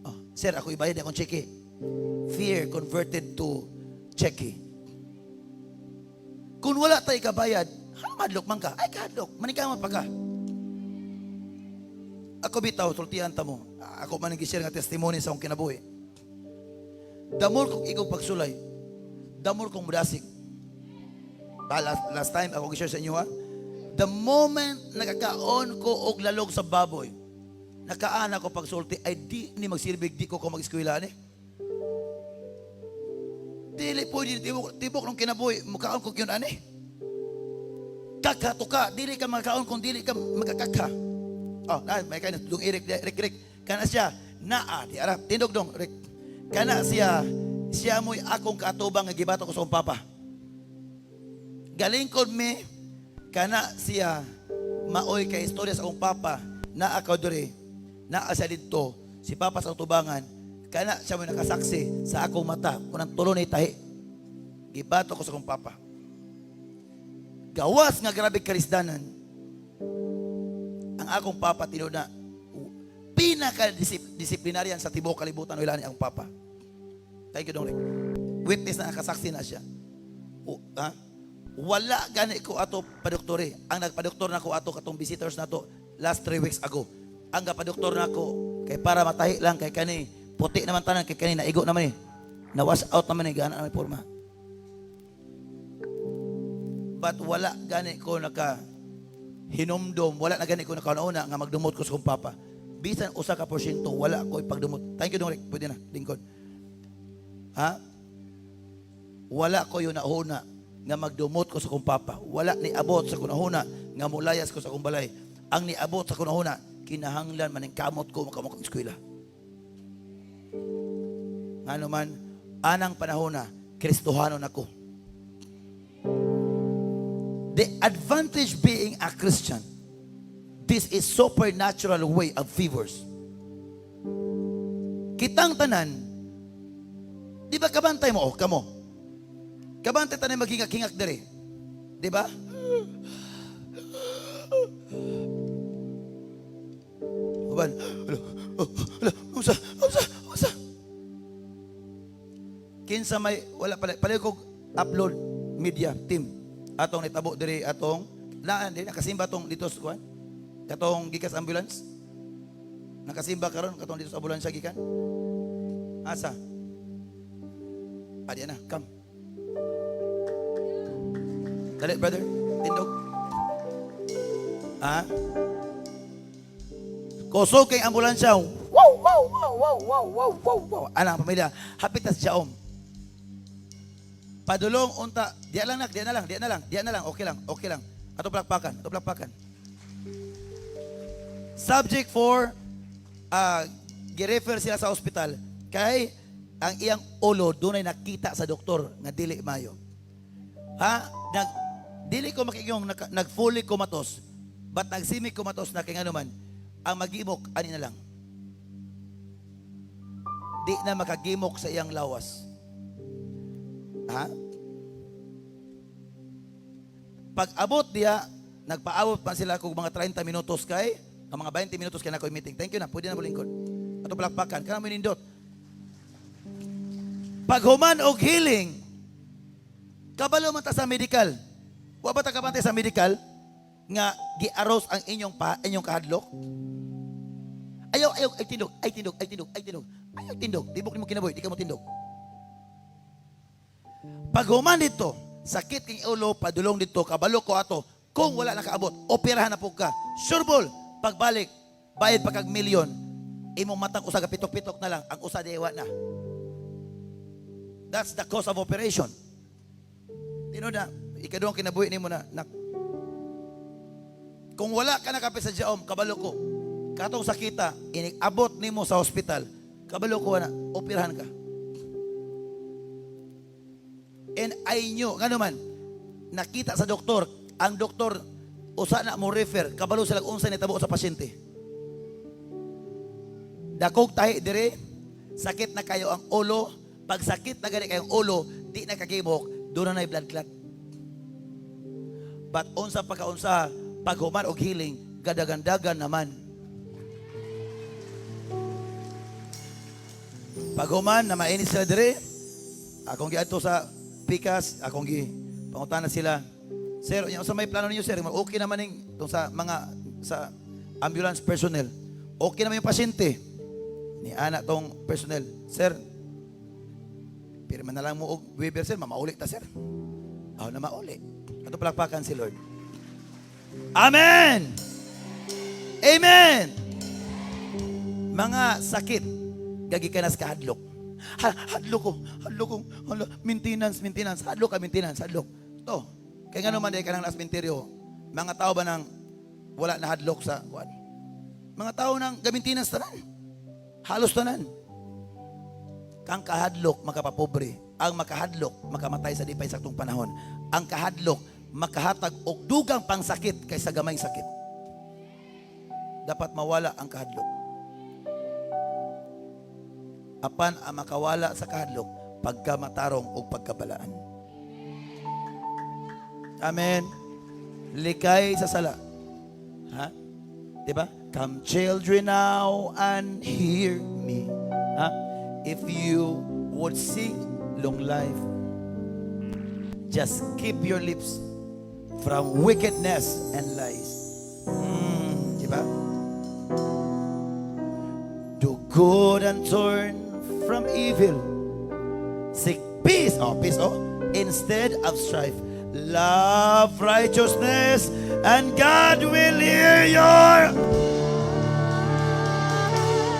Oh, sir, ako ibayad akong cheque. Fear converted to cheque. Kung wala tayo kabayad, madlok man ka. Ay, kadlok, manikaman pa ka. Ako bitaw, tultihan ta mo. Ako man nag-share nga testimony sa akong kinabuhi. Damor kong ikaw pagsulay. Damor kong mudasig. Last time, ako nag-share sa inyo ha. The moment nakakaon ko og lalog sa baboy, nakaana ko pagsulti, ay di ni magsirbig, di ko mag-eskwela ni. Dili po, tibok nung kinabuhi, mukhaon ko yun ani. Kakatuka, dili ka magkaon kung dili ka magkakaka. Oh, may kain dong Rick. Kana siya naa, di arap tindog dong Rick. Kana siya mo'y akong kaatubang nga gibato ko sa akong papa. Galingkod me kana siya maoy kay istorya sa akong papa na akaw diri na asa didto si papa sa tubangan kana siya mo'y nakasaksi sa akong mata kunang tulo na itahi. Gibato ko sa akong papa. Gawas nga grabe karisdanan. Ang akong papa tinuna pinaka-disiplinaryan sa tibok kalibutan wala ni akong papa. Thank you, Dong Rick. Witness na nakasaksi na siya. Wala gani ko ato padoktore. Ang nagpadoktor na ko ato katong visitors na to last 3 weeks ago. Ang gapadoktor na ko kay para matahi lang kay kani puti naman tanan kay kani naigo naman na wash out naman ni gana naman porma. But wala gani ko hinumdom, wala na gani ko nakauna nga magdumot ko sa kong papa. Bisan usa ka porsyento, wala ko ipagdumot. Thank you, Dong Rick. Pwede na, lingkod. Ha? Wala ko yun nauna nga magdumot ko sa kong papa. Wala ni abot sa kunahuna nga mulayas ko sa kong balay. Ang niabot sa kunahuna, kinahanglan maning kamot ko makamukang eskwela. Nga naman, anang panahona, Kristohanon ako. The advantage being a Christian, this is supernatural way of favors. Kitang tanan, di ba kabantay mo, kamo? Kabantay tanan maghingak-hingak dere. Di ba? Uban, usa. Kinsa may, wala pala ko upload media team. Atong nitabo diri atong nakasimba tong dito sa kuan katong gikas ambulance nakasimba karon katong dito sa ambulansya gikan asa adi na come dali brother tindog kusog kay ambulansya wow ana pamilya hapit ta sa Jaom. Padulong unta, diya na lang, okay lang. Ato plakpakan. Subject for gi-refer sila sa ospital kay ang iyang ulo dunay nakita sa doktor nga dili mayo. Dili ko makigong nag fully comatose, but nag semi comatose na kay nganuman ang magimok ani na lang. Di na makagimok sa iyang lawas. Pag abot diya, nagpaabot pa sila kung mga 30 minutos kay, ang mga 20 minutos kay na ko meeting. Thank you na, pwede na bulingkod. Ato palakpakan, kana mo nindot. Pag human og healing, kabalo man ta sa medical. Wa ba ta kabantay sa medical nga gi-aros ang inyong kahadlok? Ayaw, ay tindog. Ayaw tindog. Tibok ni mo kinaboy, di ka mo tindog. Pag human dito, sakit king ulo, padulong dito, kabalo ko ato, kung wala nakaabot, operahan na po ka. Sure ball, pagbalik, bayad pa kag milyon, imong matang usa ka pitok-pitok na lang, ang usa diwa na. That's the cost of operation. Tino na, ikaduhang kinabuhi nimo na, kung wala ka nakapit sa jaom, kabalo ko, katong sakita, inik-abot nimo sa hospital, kabalo ko na, operahan ka. And I knew, nga naman, nakita sa doktor, ang doktor, usa na mo refer, kabalo sila unsa ni tabo sa pasyente. Dakog tahi dire, sakit na kayo ang ulo, pag sakit na gani kayong ulo, di na kakibok, doon na blood clot. But unsa pagkaunsa, pag human og healing, gadagandagan naman. Pag human na mainis sila dire, akong giadto sa Pikas, akong pangutana sila, sir, sa may plano ninyo, sir, okay naman yung sa mga sa ambulance personnel. Okay naman yung pasyente. Ni anak tong personnel, sir, pirma na lang mo og Weber, sir, mamauli ta, sir. Aw na mauli. Ato palakpakan si Lord. Amen! Amen! Mga sakit, gagi ka na sa kahadlok. Hadlok ko, maintenance, hadlok ka, maintenance, hadlok. To, kaya nga naman, ka ng last menteryo, mga tao ba nang wala na hadlok sa kuwan? Mga tao nang gamintinas tanan. Halos tanan. Kang kahadlok, makapapobre. Ang makahadlok, makamatay sa dipay sa itong panahon. Ang kahadlok, makahatag og dugang pangsakit kaysa gamay sakit. Dapat mawala ang kahadlok. Apan ang makawala sa kahadlok, pagkamatarong o pagkabalaan. Amen. Likay sa sala. Ha? Diba? Come children now and hear me. Ha? If you would sing long life, just keep your lips from wickedness and lies. Diba? Do good and turn from evil. Seek peace, instead of strife. Love righteousness, and God will hear your.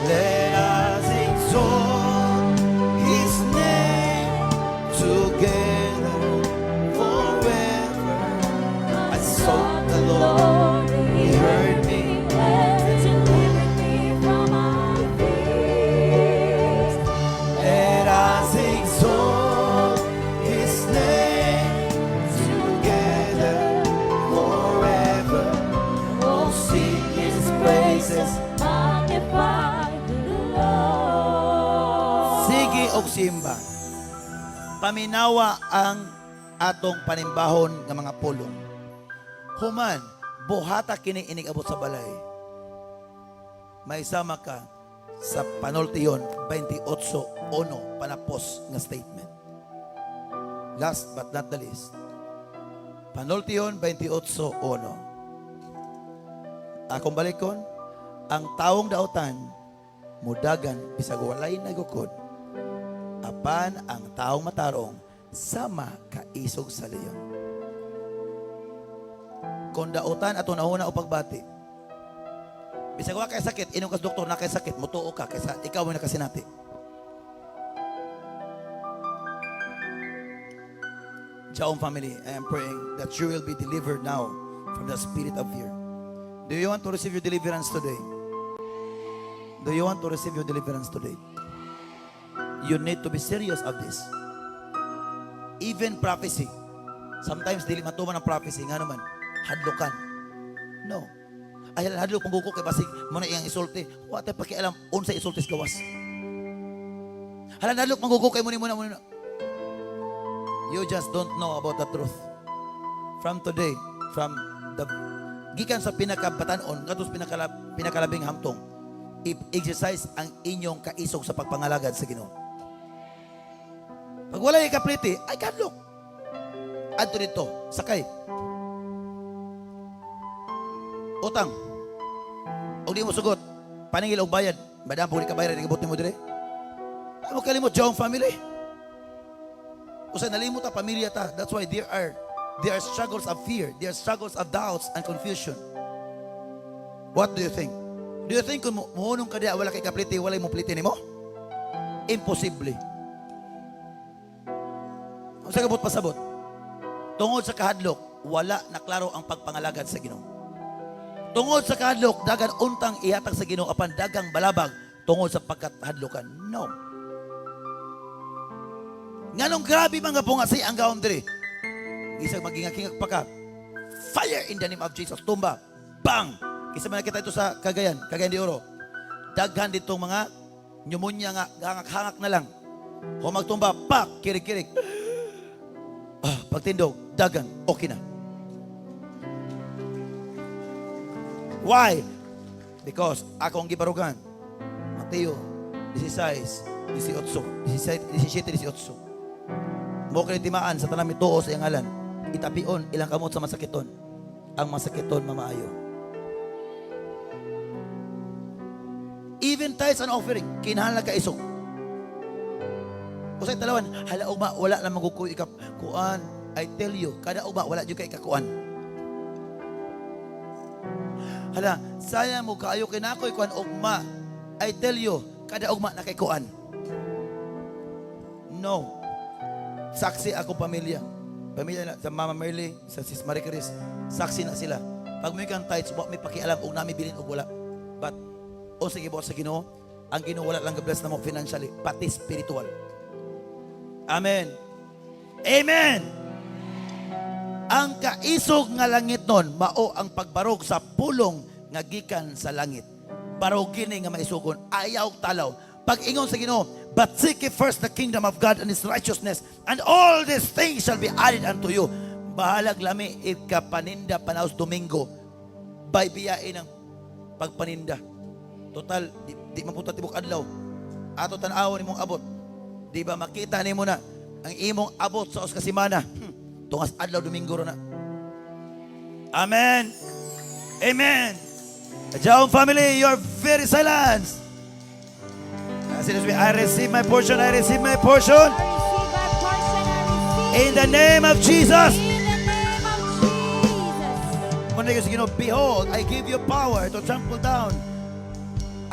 Let us exalt His name together forever. I sought the Lord, He heard me. Let us exalt His name together forever. Oh, sing His praises. Sige og simba. Paminawa ang atong panimbahon ng mga pulong. Human, buhata kini inig-abot sa balay. May sama ka sa Panultiyon 28:1 panapos nga statement. Last but not the least. Panultiyon 28:1. Akong balikon, ang taong dautan mudagan bisag walay nagukod. Apan ang taong matarong sama kaisog sa leon. Kung dautan ato nahuna o pagbati, bisag wa kay sakit, inom ka sa doktor na kay sakit, mutuo ka kaysa ikaw mo nakasinati. Jaom family, I am praying that you will be delivered now from the spirit of fear. Do you want to receive your deliverance today? Do you want to receive your deliverance today? You need to be serious of this. Even prophecy. Sometimes dili matuman ang prophecy nga naman hadlokan. No. Ay hadlok pangguko kay basig mo na iyang isulti. Wa tay pakialam unsa isulti sa gawas. Hadlok pangguko kay mo na. You just don't know about the truth. from today, from the gikan sa pinakabatanon ngadto sa pinakalabing hamtong, exercise ang inyong kaisog sa pagpangalagad sa Ginoo. Pag wala ikapliti, ay kadlok. Adto dito, sakay. Utang. O di mo sugot, paningil og bayad. Madam, puli ka bayad, ikabot mo dire. Ay mo kalimot, jawang family. Usa nalimot ang pamilya ta. That's why there are struggles of fear. There are struggles of doubts and confusion. What do you think? Do you think kung muhunong ka diya, wala kay kapliti, wala mo pliti nimo? Imposible. Kung sa kabot pasabot, tungod sa kahadlok, wala na klaro ang pagpangalagad sa Ginoo. Tungod sa kahadlok, dagan untang ihatag sa Ginoo apan dagang balabag tungod sa pagkahadlokan. No. Nganong grabe mga pungasi ang gaon diri. Isang magingak-ingak pa ka. Fire in the name of Jesus. Tumba. Bang! Kisa man nakita ito sa Cagayan de Oro. Daghan ditong mga pneumonia nga, hangak-hangak na lang. Kung magtumba, pak! Kirig-kirig. Pagtindog, dagan, okay na. Why? Because akong gibarugan. Mateo 16, 17, 18. Mo kay timaan sa tanang mituo sa iyang ngalan. Itapion ilang kamot sa masakiton. Ang masakiton mamaayo. Even tithes and offering, kinahanglan ka isog. Usay talawan, hala ugma wala na magukuy ikap kuan. I tell you, kada ugma wala jud kay kakuan. Hala, sayang mo kaayo kay nakoy kuan ugma. I tell you, kada ugma na kay kuan. No. Saksi ako pamilya. Pamilya na, sa Mama Merly, sa Sis Marie Chris, saksi na sila. Pag may kang tithes, may pakialam kung nami bilin o wala. But, o sige po sa Ginoo, ang Ginoo wala lang ga-bless na mo financially, pati spiritual. Amen. Amen. Ang kaisog nga langit nun, mao ang pagbarog sa pulong nga gikan sa langit. Barogin nga maisugon, ayaw talaw. Pag ingon sa Ginoo, but seek ye first the kingdom of God and His righteousness, and all these things shall be added unto you. Bahalag lami, ikapaninda panaos Domingo, baybiyain ang pagpaninda. Total, di mapunta tibok adlaw. Ato tan-awon imong abot. Di ba makita nimo na ang imong abot sa oskasimana. Tungas adlaw Domingo na. Amen. Amen. Jaon family, you're very silent. I receive my portion. I receive my portion. I receive my portion. I receive. In the name of Jesus. In the name of Jesus. Kung sige, behold, I give you power to trample down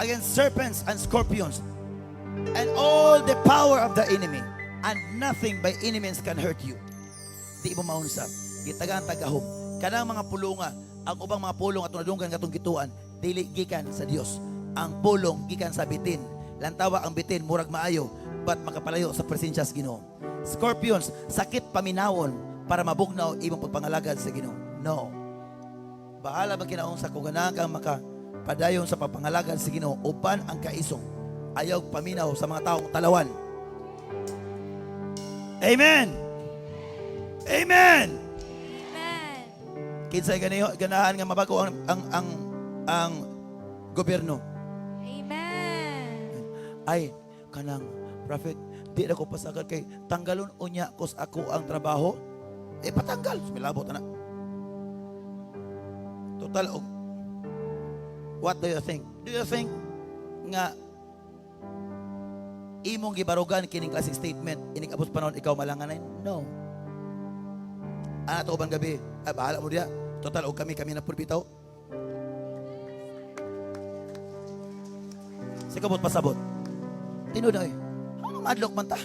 against serpents and scorpions and all the power of the enemy, and nothing by any means can hurt you. Di mo maunsap. Gitagaan tagahom. Kanang mga pulunga, ang ubang mga pulong at nadunggan katong gituan, dili gikan sa Dios. Ang pulong gikan sa bitin. Lantawa ang bitin, murag maayo, but makapalayo sa presensya sa Ginoo. Scorpions, sakit paminawon para mabugnaw imong pagpangalagad sa Ginoo. No. Bahala ba kinaong sa kung ganahan kang makapadayon sa pagpangalagad sa Ginoo, uban ang kaisong, ayaw paminaw sa mga taong talawan. Amen. Amen. Amen. Kinsay ganahan nga mabago ang gobyerno. Amen. Ay, kanang prophet, di na ko pasagad kay tanggalon unya kos ako ang trabaho. Patanggal, sumilabot na. Total, what do you think? Do you think nga imong gibarugan kining klaseng statement ining abot panon ikaw malanganay? No. Ano to ubang gabi? Bahala mo diya. Total, og kami na pud bitaw. Sikabot pasabot. Tinuod ay. Ano madlok man ta?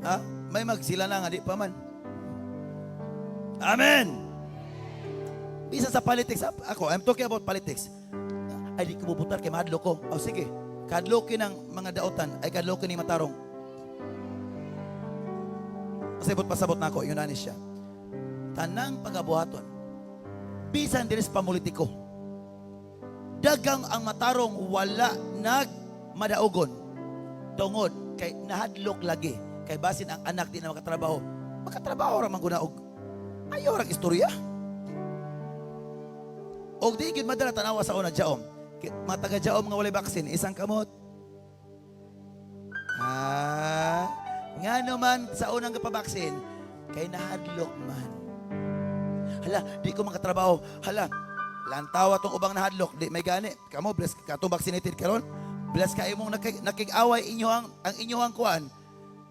Ha? May magsila na nga di pa man. Amen. Bisa sa politics, ako, I'm talking about politics. Ay, di ko bubutar kay madlok ko. O sige, kadlokin ng mga daotan, ay kadlokin ni matarong. Pasabot pasabot na ako, yun na siya. Tanang pagabuhaton, bisan dinis pamulitiko, dagang ang matarong wala nagmadaugon. Tungod, kay nahadlok lagi, kay basin ang anak di na makatrabaho. Makatrabaho ramang gunaog Ayaw rang istorya. Og di gid madala tanawa sa una jaom. Mga taga jaom nga walay baksin, isang kamot. Nga naman sa unang kapabaksin, kay nahadlok man. Hala, di ko makatrabaho. Hala, lantawa tong ubang nahadlok, di may gani. Kamo, bless ka itong vaccinated karon. Bless ka imong nakig-away ang inyong kuan.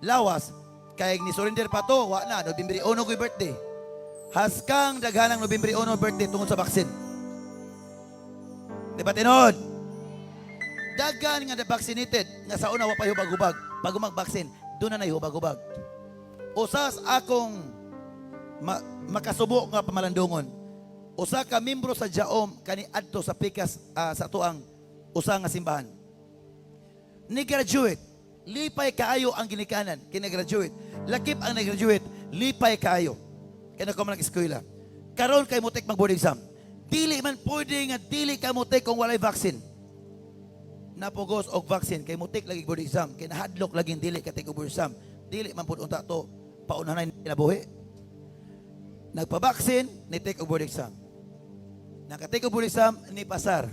Lawas, kay ni surrender pa to, wa na, November 1 ko'y birthday. Haskang daghanang November 1 birthday tungod sa vaksin. Di ba tinod? Daghan nga na vaccinated, nga sa una wa pa hubag-hubag. Pag umag-vaksin, doon na hubag-hubag. Usas akong makasubo nga pamalandungon. Usa ka membro sa Jaom kani adto sa pikas sa tuang usa nga simbahan. Ni graduate, lipay kaayo ang ginikanan kini graduate. Lakip ang nag-graduate, lipay kaayo. Kaya ko man eskwela. Karon kay mo take mag board exam. Dili man pwede nga dili ka mo take kung walay vaccine. Napugos og vaccine kay mo take lagi board exam. Kay nahadlok laging dili ka take og board exam. Dili man pud unta to paunahan na kinabuhi. Nagpa-vaccine, ni take og board exam. Naka-take og board exam, ni pasar.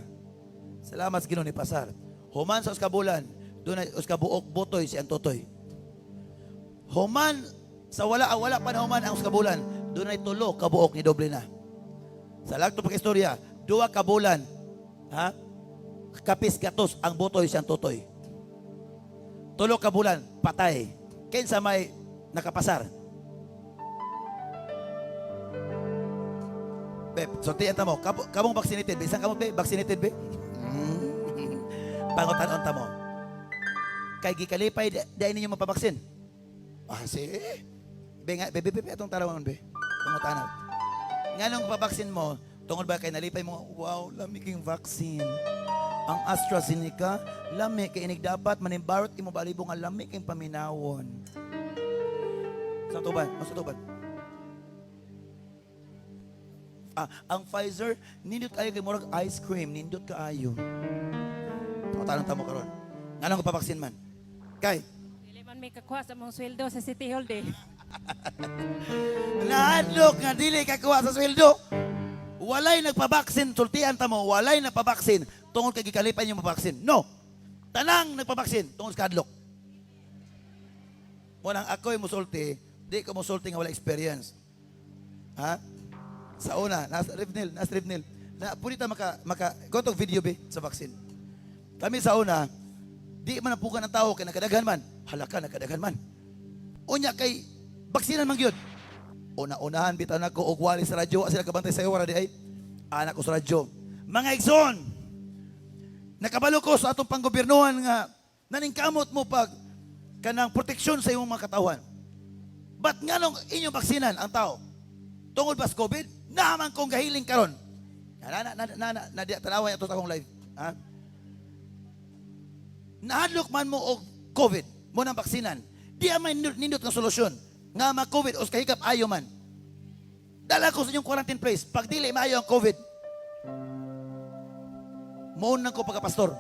Salamat sa Ginoo ni pasar. Human sa uskabulan, doon na uskabuok botoy si Antotoy. Human sa wala pa na human ang uskabulan, doon na tulo kabuok ni doble na. Sa lagto pag-istorya, 2 kabulan, ha? Kapis gatos ang botoy si Antotoy. 3 kabulan, patay. Kinsa may nakapasar. Be, sortihan ta mo. Kamong vaccinated be? Isang kamong be? Vaccinated be? Pangutan-on ta mo. Kay gikalipay dahil ninyo mapabaksin. Sige. Be nga, be, atong tarawangan be. Pangutan-on. Nga nung pabaksin mo, tungod ba kay nalipay mo, wow, lamig yung vaccine. Ang AstraZeneca, lamig kay inig dapat manimbarot imo balibo nga lamig kay paminawon. Sa tuban, mas tuban. Ang Pfizer, nindot kayo kay murag ice cream, nindot kaayo. Tanong tamo karon. Nganong papaksin man? Kay Dili man may kakuha sa mong sweldo sa City Hall day. nahadlok nga dili ka kuha sa sweldo. Walay nagpabaksin, sultian ta mo, walay nagpabaksin tungod kay gikalipay niyo mabaksin. No. Tanang nagpabaksin tungod sa kadlok. Munang ako'y musulti, di ko musulti nga wala experience. Ha? Sa una, nasa Rivnil. Na punita gotong video be sa vaccine. Kami sa una, di man napukan ng tao kay nakadaghan man. Halaka nakadaghan man. Unya kay baksinan man gyud. Una-unahan bitaw na ko og wali sa radyo sila kabantay sa wala di ay anak ko sa radyo. Mga igsoon, nakabalo ko sa atong panggobernuhan nga naningkamot mo pag kanang proteksyon sa imong mga katawan. Ba't nga nung inyong baksinan ang tao? Tungod ba sa COVID? Naman kong gahiling karon. Tanawa ito sa akong live. Ha? Nahadlok man mo og COVID, mo nang baksinan. Di may nindot ng solusyon. Nga ma-COVID o kahikap ayo man. Dala ko sa inyong quarantine place. Pag dili maayo ang COVID, maunang ko pagka-pastor.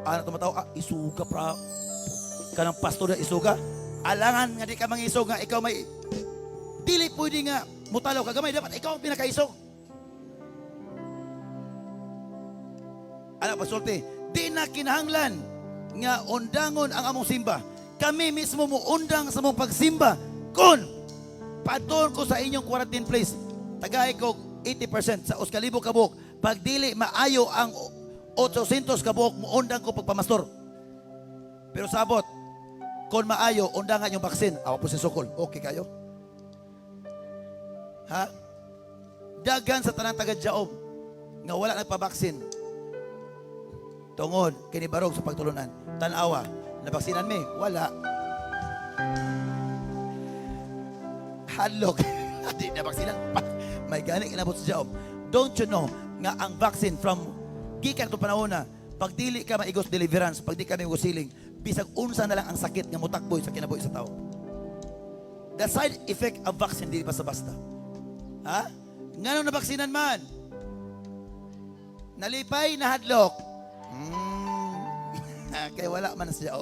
Ano tumataw? Isuga pra. Kanang pastor na isuga. Alangan nga di ka mangisog nga ikaw may dili pwede nga mutalaw ka gamay. Dapat ikaw ang pinakaisog. Anak pasulti, di na kinahanglan nga undangon ang among simba. Kami mismo mo undang sa mong pagsimba. Kun padton ko sa inyong quarantine place, tagay ko 80% sa 1,000 kabuok. Pag dili maayo ang 800 kabuok, mo undang ko pagpamastor. Pero sabot, kung maayo, undangan yung vaksin. Awa po si Sokol. Okay kayo? Ha? Dagan sa tanang taga-Jaom nga wala nagpabaksin. Tungod, kinibarog sa pagtulunan. Tanawa, nabaksinan mi? Wala. Hadlok. Di nabaksinan. May gani inabot sa Jaom. Don't you know nga ang vaccine from gikan to panahon na pag dili ka maigos deliverance, pag di ka maigos healing, bisag unsa na lang ang sakit nga mutakboy sa kinabuhi sa tao. The side effect of vaccine di basta-basta. Ha? Nganong nabaksinan man? Nalipay na hadlok. Kaya wala man siya.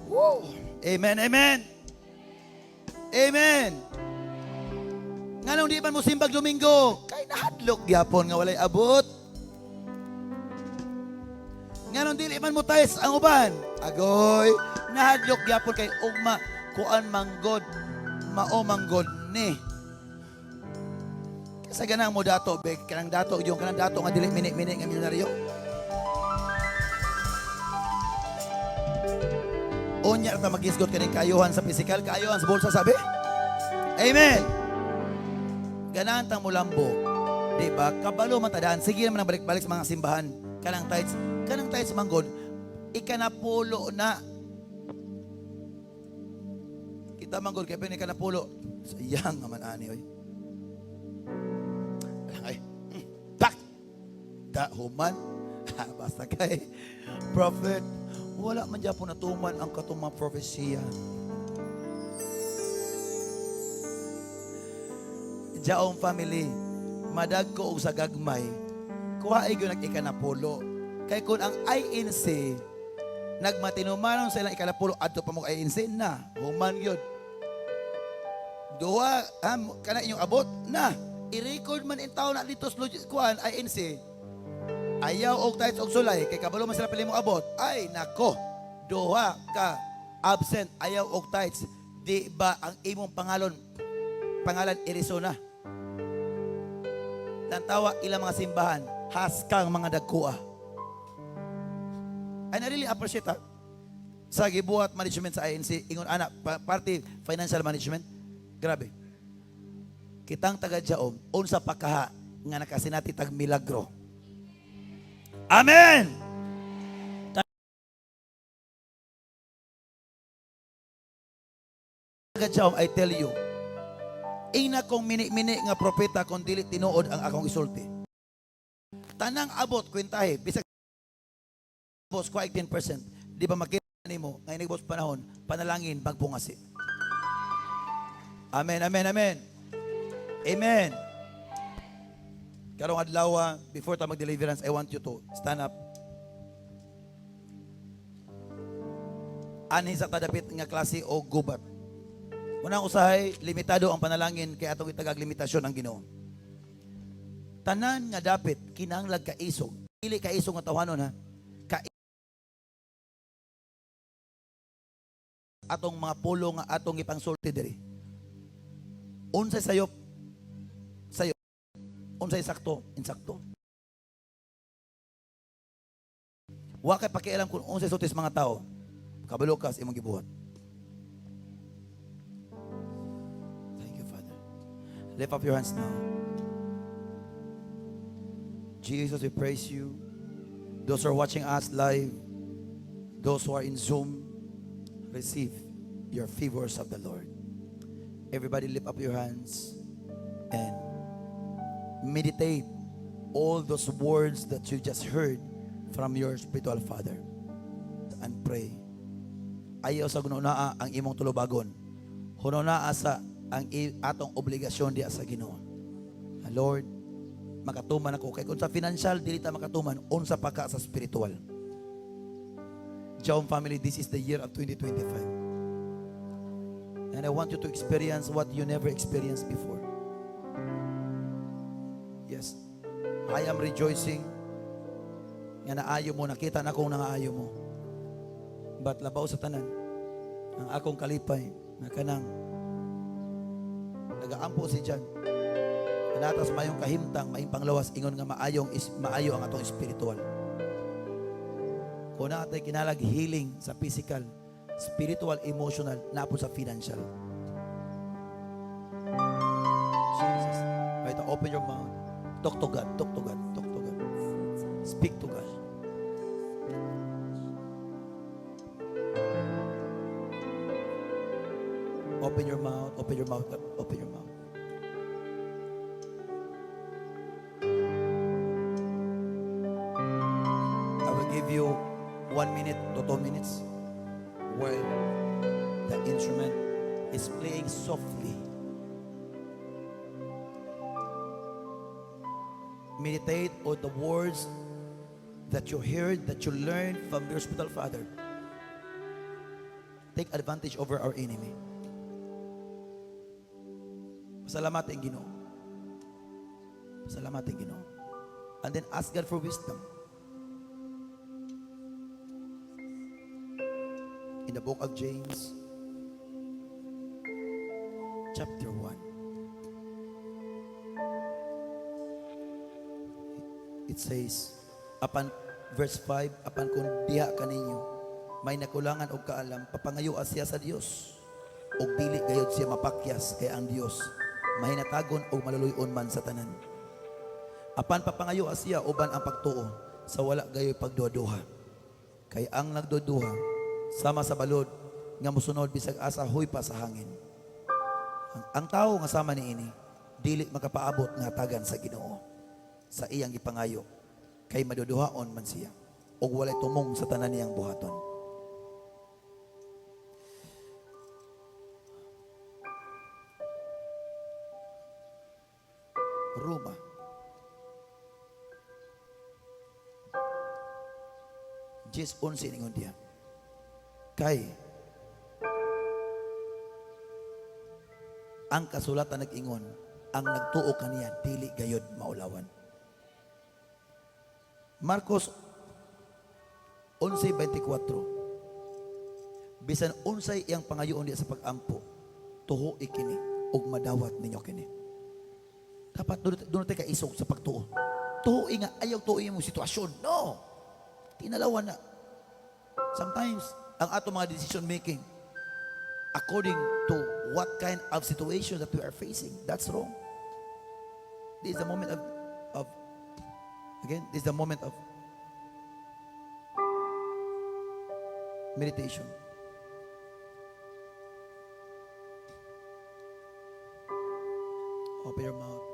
Woo! Amen, amen. Amen. Nganong di man mo simbag Domingo? Kay nahadlok gyapon nga walay abot. Nganong dili man mo tayes ang uban? Agoy, nahadlok gyapon kay ugma kuan manggod, mao manggod ni. Sa ganang mo dato, beg, kanang dato, yung kanang dato nga dili mini-mini nga milyonaryo. Unya ta magisgot kaning kaayuhan sa physical, kaayuhan sa bulsa sabi. Amen. Ganahan tang mulambo. Di ba? Kabalo man tadaan. Sige naman ang balik-balik sa mga simbahan. Kanang tights manggod. Ikanapulo na. Kita manggod kaya pa ikanapulo. Sayang naman ani oy. Ay. Pak. Da human. Basta kay prophet. Wala man dyan po natuman ang katumang propesya. Jaong family, madag ko og sa gagmay, kuha ay gyud ikanapulo. Kay kun ang INC, nagmatinumanon sa ilang ikanapulo, adto pa mo INC na, human gyud. Duha, kana inyong abot, na, i-record man in taon na dito sa kuhan, INC, ayaw og tights og sulay kay kabalo man sila pili mo abot. Ay nako. Duha ka absent ayaw og tights. Di ba ang imong pangalan Arizona? Lantawa ilang mga simbahan haskang mga dagkua. And I really appreciate sa gibuhat management sa INC ingon ana party financial management. Grabe. Kitang taga Jaom unsa pakaha nga nakasinati tag milagro. Amen! I tell you, ina kong mini-mini nga propeta kung dili tinuod ang akong isulti. Tanang abot, kwentahe, bisag boss ko 10%, di ba makita nimo ngayon boss panahon, panalangin, magbungasi. Amen, amen, amen. Amen. Karong adlaw, before ta mag-deliverance, I want you to stand up. Anhi sa tadapit nga klase o gubat. Unang usahay, limitado ang panalangin kaya atong itagag limitasyon ang Ginoo. Tanan nga dapit kinahanglan kaisog. Dili kaisog nga tawanon ha. Atong mga pulo nga atong ipangsulti diri. Unsay sayop, sayop. Unsay sakto, insakto. Wa kay pakialam kung unsay sulti sa mga tao. Kabalo ka sa imong gibuhat. Lift up your hands now. Jesus, we praise you. Those who are watching us live, those who are in Zoom, receive your favors of the Lord. Everybody lift up your hands and meditate all those words that you just heard from your spiritual father and pray. Ayaw sa gununaa ang imong tulubagon. Hununaa sa ang atong obligasyon diya sa Ginoo. Lord, makatuman ako kay kung sa financial dili ta makatuman, unsa pa ka sa spiritual. Jaom family, this is the year of 2025. And I want you to experience what you never experienced before. Yes. I am rejoicing nga naayo mo, nakita na akong nangaayo mo. But labaw sa tanan, ang akong kalipay na kanang nagaampo si Jan. Kanatas mayong kahimtang, mayong panglawas, ingon nga maayo ang atong spiritual. Kung natin kinalag healing sa physical, spiritual, emotional, napo sa financial. Jesus. Right, open your mouth. Talk to God, talk to God, talk to God. Speak to God. Open your mouth, open your mouth, open your mouth. I will give you 1 minute to 2 minutes where the instrument is playing softly. Meditate on the words that you heard, that you learned from your spiritual father. Take advantage over our enemy. Salamat ang Ginoo. Salamatin Ginoo. And then ask God for wisdom. In the book of James, chapter 1. It says, apan verse 5, apan kung diha kaninyo, may nakulangan og kaalam, papangayo siya sa Dios. Og dili gayud siya mapakyas kay ang Dios mahinatagon og maluluyon man sa tanan. Apan papangayo siya uban ang pagtuo sa wala gayoy pagduha-duha. Kay ang nagduduha sama sa balod nga mosunod bisag asa huy pa sa hangin. Ang tao nga sama niini dili makapaabot nga tagan sa Ginoo sa iyang gipangayo kay maduduhaon man siya ug walay tumong sa tanan niyang buhaton. Roma 10:11 ningon diya. Kay ang kasulatan nag-ingon, ang nagtuo kaniya dili gayud maulawan. Marcos 11:24. Bisan unsay iyang pangayoon diya sa pag-ampo, tuho ikini ug madawat ninyo kini. Dapat doon tayo kaisog sa pagtuo. Tuhoy nga, ayaw tuhoy mo sitwasyon. No! Tinalawan na. Sometimes, ang ato mga decision making, according to what kind of situation that we are facing, that's wrong. This is the moment this is the moment of meditation. Open your mouth.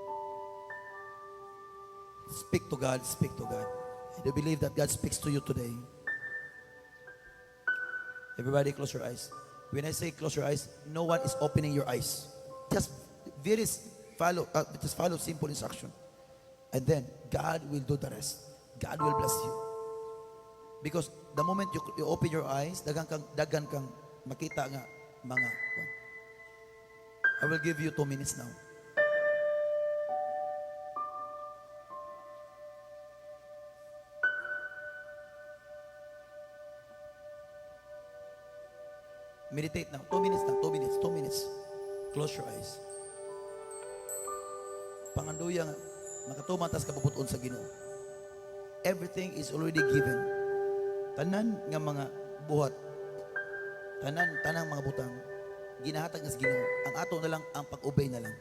Speak to God, speak to God. I do believe that God speaks to you today. Everybody close your eyes. When I say close your eyes, no one is opening your eyes. Just follow simple instruction. And then God will do the rest. God will bless you. Because the moment you open your eyes, dagan kang makita nga mga. I will give you 2 minutes now. Meditate now. 2 minutes now. 2 minutes. 2 minutes. Close your eyes. Panganduya nga, makatuman tas kapabuton sa Ginoo. Everything is already given. Tanan nga mga buhat, tanang mga butang, ginahatag nga sa Ginoo. Ang ato na lang, ang pag-obey na lang.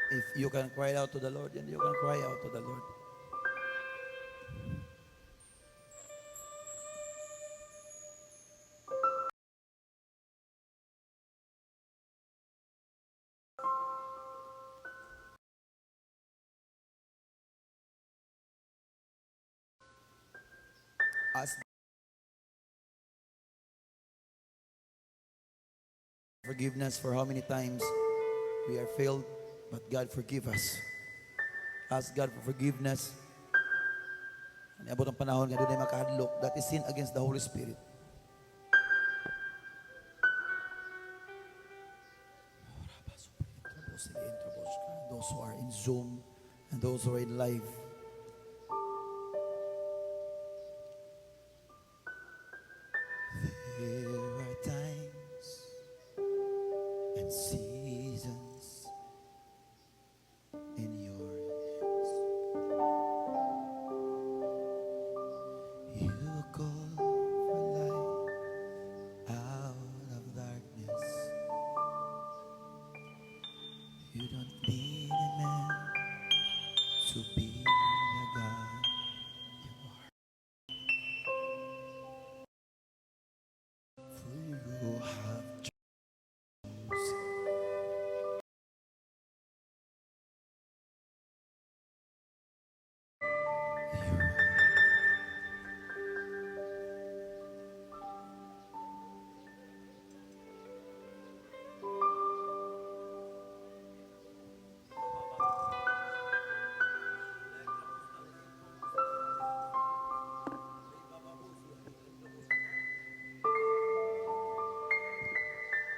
If you can cry out to the Lord, then you can cry out to the Lord. Ask forgiveness for how many times we are failed, but God forgive us. Ask God for forgiveness. Niabot ang panahon nga doon ay makahadlok. That is sin against the Holy Spirit. Those who are in Zoom and those who are in live. There are times and seasons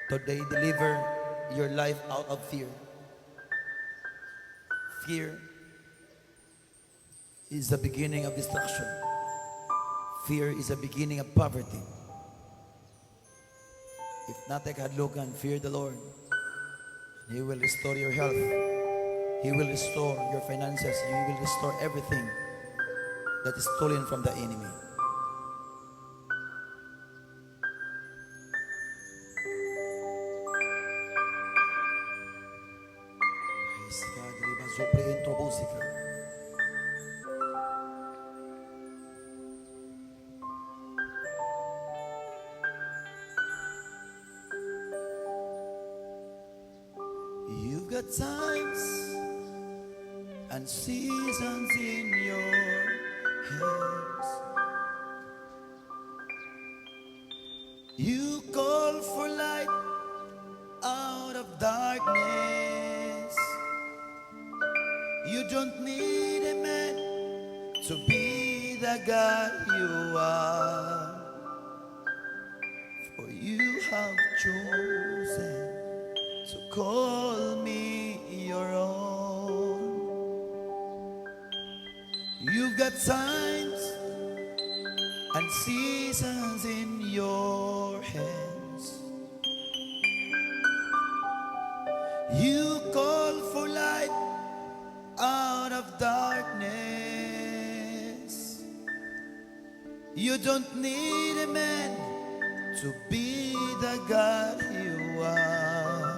Today, deliver your life out of fear. Fear is the beginning of destruction. Fear is the beginning of poverty. If not kahadlukan, fear the Lord. He will restore your health. He will restore your finances. He will restore everything that is stolen from the enemy. Praise God. Riba Zopre Intro Musica. You've got times and seasons in your hands. You call for light out of darkness. You don't need a man to be the God you are. For you have chosen to call me your own. You've got times and seasons in your hands. You call for light out of darkness. You don't need a man to be the God you are.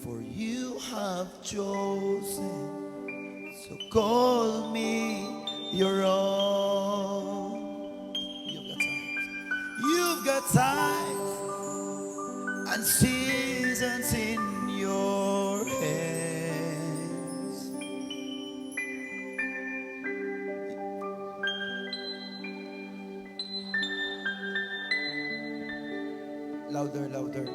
For you have chosen to call me your own. You've got times and seasons in your hands. Louder, louder.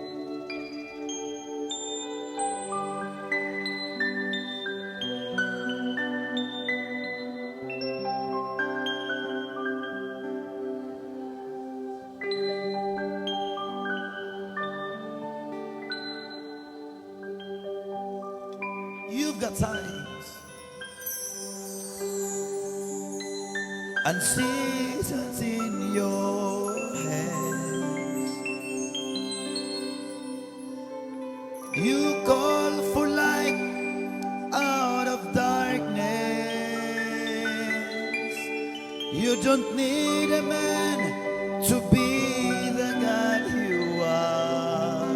You've got times and seasons in your hands. You call for light out of darkness. You don't need a man to be the God you are.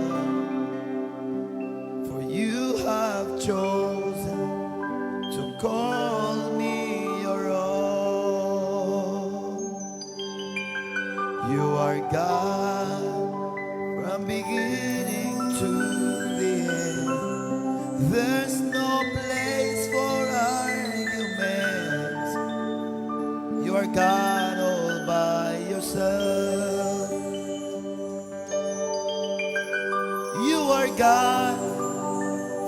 For you have chosen to call me your own. You are God from beginning to the end. There's no place for arguments. You are God all by yourself. You are God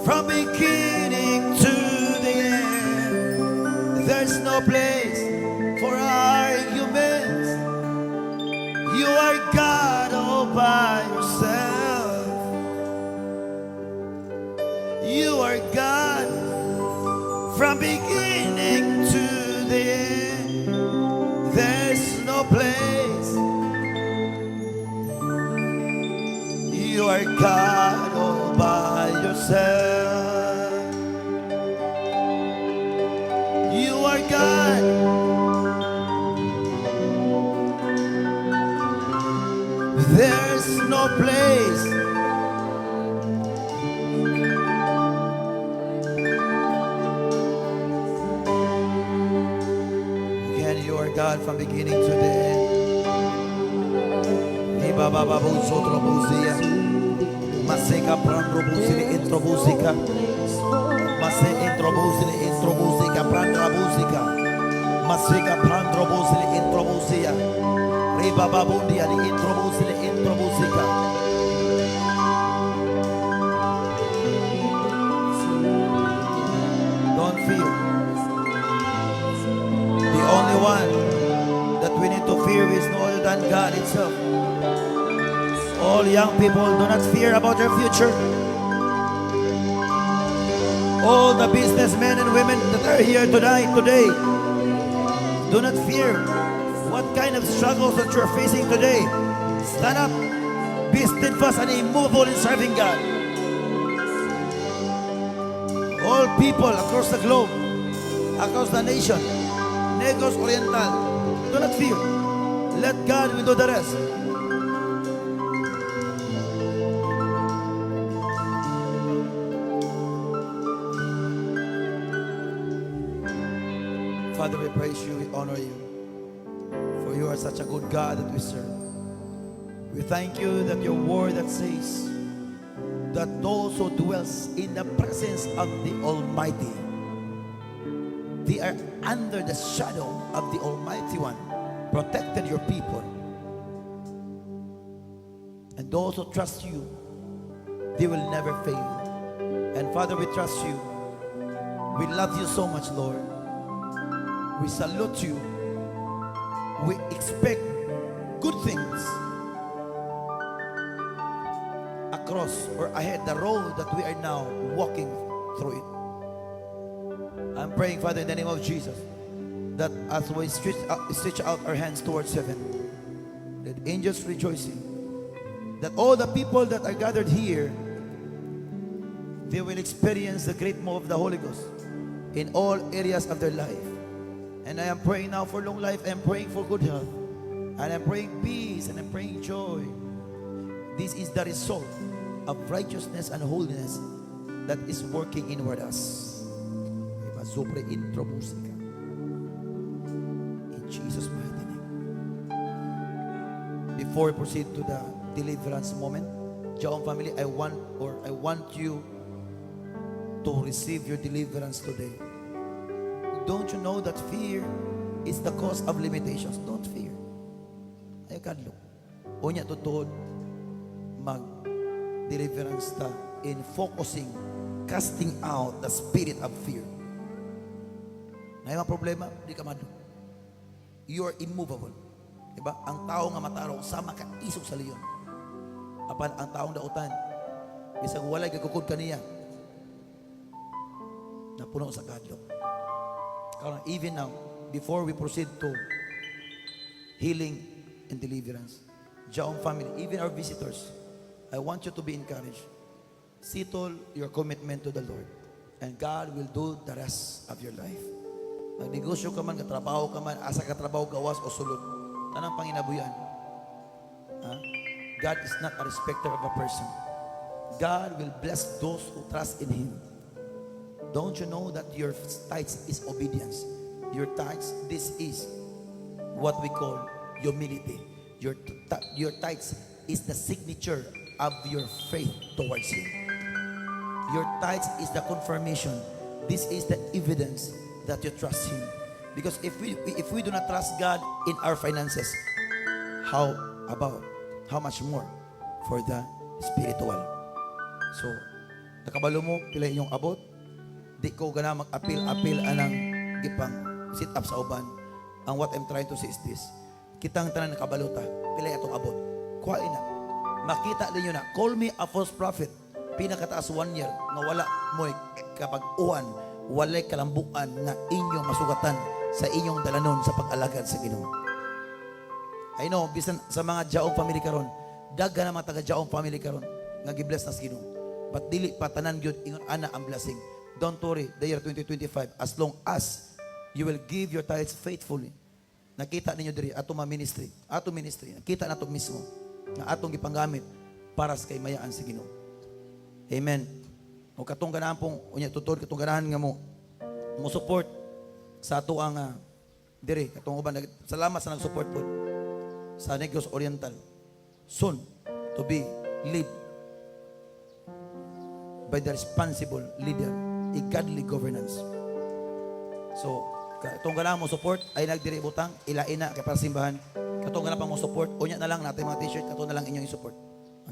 from beginning to the end. There's no place for arguments. You are God all by yourself. You are God from beginning to the end. There's no place. You are God all by yourself. You are God. There's no place. Again, you are God from beginning to the end. Maseka prandrobusili introbusika. Mase introbusili introbusika prandrabusika. Maseka prandrobusili introbusia. Riba babundia di introbusili introbusika. Don't fear. The only one that we need to fear is no other than God itself. All All young people, do not fear about your future. All the businessmen and women that are here today, do not fear what kind of struggles that you're facing today. Stand up, be steadfast and immovable in serving God. All people across the globe, across the nation, Negros Oriental, do not fear. Let God will do the rest. Father, we praise you, we honor you, for you are such a good God that we serve. We thank you that your word that says that those who dwells in the presence of the Almighty, they are under the shadow of the Almighty One, protected your people. And those who trust you, they will never fail. And Father, we trust you. We love you so much, Lord. We salute you. We expect good things across or ahead the road that we are now walking through it. I'm praying, Father, in the name of Jesus, that as we stretch out our hands towards heaven, that angels rejoicing, that all the people that are gathered here, they will experience the great move of the Holy Ghost in all areas of their life. And I am praying now for long life. I am praying for good health. And I'm praying peace. And I'm praying joy. This is the result of righteousness and holiness that is working inward us. In Jesus' mighty name. Before we proceed to the deliverance moment, Jaon family, I want you to receive your deliverance today. Don't you know that fear is the cause of limitations? Don't fear. Ay kadlo. Unya tutod mag-deliverance ta in focusing, casting out the spirit of fear. Na yung problema, di ka madlo. You are immovable. Diba? Ang tao nga matarong sama ka isog sa leyon. Apan ang taong dautan, bisag walay gagukod kaniya, napuno sa kadlo. Even now, before we proceed to healing and deliverance, Jaon family, even our visitors, I want you to be encouraged. Settle your commitment to the Lord, and God will do the rest of your life. Magnegosyo ka man, katrabaho ka man, asa katrabaho, gawas o sulod, tanang panginabuyan. God is not a respecter of a person. God will bless those who trust in Him. Don't you know that your tithes is obedience? Your tithes, this is what we call humility. Your tithes is the signature of your faith towards Him. Your tithes is the confirmation. This is the evidence that you trust Him. Because if we do not trust God in our finances, how much more for the spiritual? So, nakabalo mo, pila inyong abot, di ko gana mag-apil-apil anang gipang sit up sa uban. Ang what I'm trying to say is this: kitang tanan nakabalota, pila atong abot. Kuha na. Makita ninyo na, call me a false prophet. Pinakataas 1 year nga wala mo kapag uwan, walay kalambuan nga inyong masugatan sa inyong dalanon sa pag-alagad sa Ginoo. I know, bisan sa mga Jaong family karon, daghan na mga taga Jaong family karon nga gibless na sa Ginoo. But dili pa tanan gyud ingon ana ang blessing. Don't worry, the year 2025, as long as you will give your tithes faithfully. Nakita ninyo diri ato ministry, nakita nato mismo na atong gipanggamit para sa kaymayaan sa Ginoo. Amen. O katong ganahan pong unya tutod katong ganahan nga mo support sa ato ang diri katong uban, salamat sa nag-support po sa Negros Oriental, soon to be led by the responsible leader, a godly governance. So, katong ganahan mo support ay nagdiri butang ilain na kay para simbahan. Katong ganahan pa mo support, unya na lang natin mga t-shirt, kato na lang inyong i-support.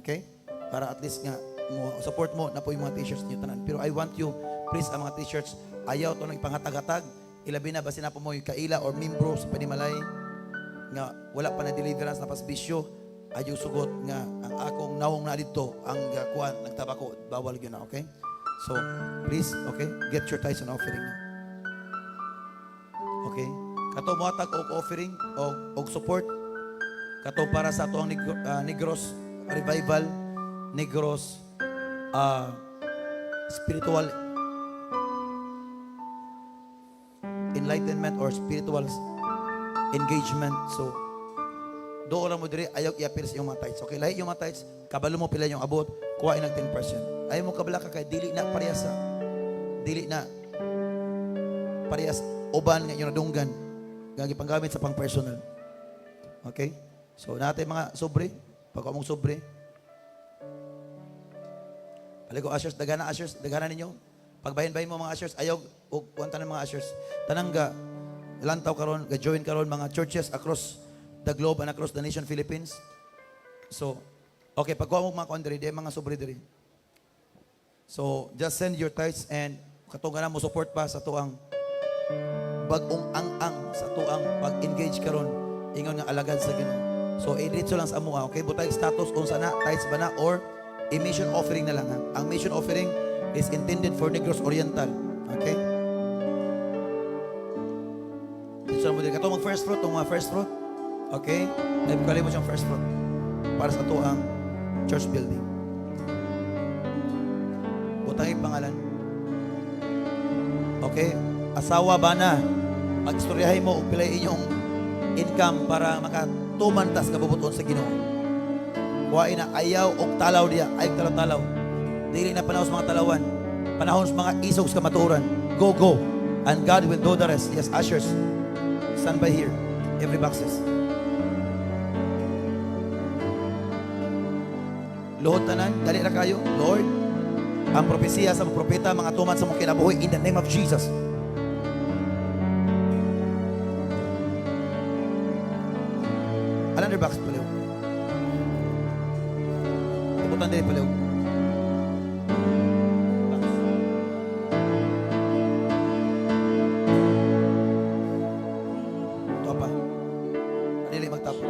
Okay? Para at least nga mo support mo na po yung mga t-shirts niyo tanan. Pero I want you, please, ang mga t-shirts, ayaw to nang ipanghatag-hatag. Ilabi na basin na po mo yung kaila or membro sa panimalay nga wala pa na deliverance na pasbisyo, ayaw sugot nga ang ang akong nawong na dito, ang kuan nagtabako, bawal yun na, okay? So, please, okay, get your tithes and offering na. Okay? Kato mohatag og offering og support. Kato para sa ato ang Negros Revival, Negros spiritual enlightenment or spiritual engagement. So, doon mo dire ayaw i-appeal sa iyong mga tithes. Okay, lahi yung mga tithes, kabalo mo pila yung abot, kuhain ng 10%. Ayaw mo kabala ka kay dili na parehas sa dili na parehas uban nga yung nadunggan. Gagi panggamit sa pang-personal. Okay? So, natin mga sobre, pag mong sobre, paligo ushers, dagana ninyo. Pagbahin-bahin mo mga ushers, ayaw o kuwanta ng mga ushers. Tanangga, lantaw karon, ga-join karon mga churches across the globe and across the nation Philippines. So, okay, pagkuha mo mga kondre, di mga sobre diri. So, just send your tithes and katungan mo support pa sa tuang bagong ang sa tuang pag-engage karon ingon nga alagad sa Ginoo. So, i-diretso lang sa amuha, okay? Butay status unsa na, tithes ba na or i-mission offering na lang ha. Ang mission offering is intended for Negros Oriental. Okay? Dito mo din. Kato mag first fruit, mga first fruit. Okay? Nagkali mo siyang first fruit para sa tuang church building. Butang pangalan. Okay? Asawa ba na? Mag-istoryahin mo o pilay inyong income para makatumantas kabubuton sa Ginoo. Kuhain na ayaw o talaw diya. Ayaw talaw-talaw. Dili na panahon sa mga talawan. Panahon sa mga isog sa kamatuoran. Go, go. And God will do the rest. Yes, ushers. Stand by here. Every boxes. Lord tanan, dali ra kayo. Lord, ang propesiya sa mga propeta, mga tuman sa mga kinabuhi in the name of Jesus. Another box paliw. Ibutan din paliw. Ito pa. Dili magtapo.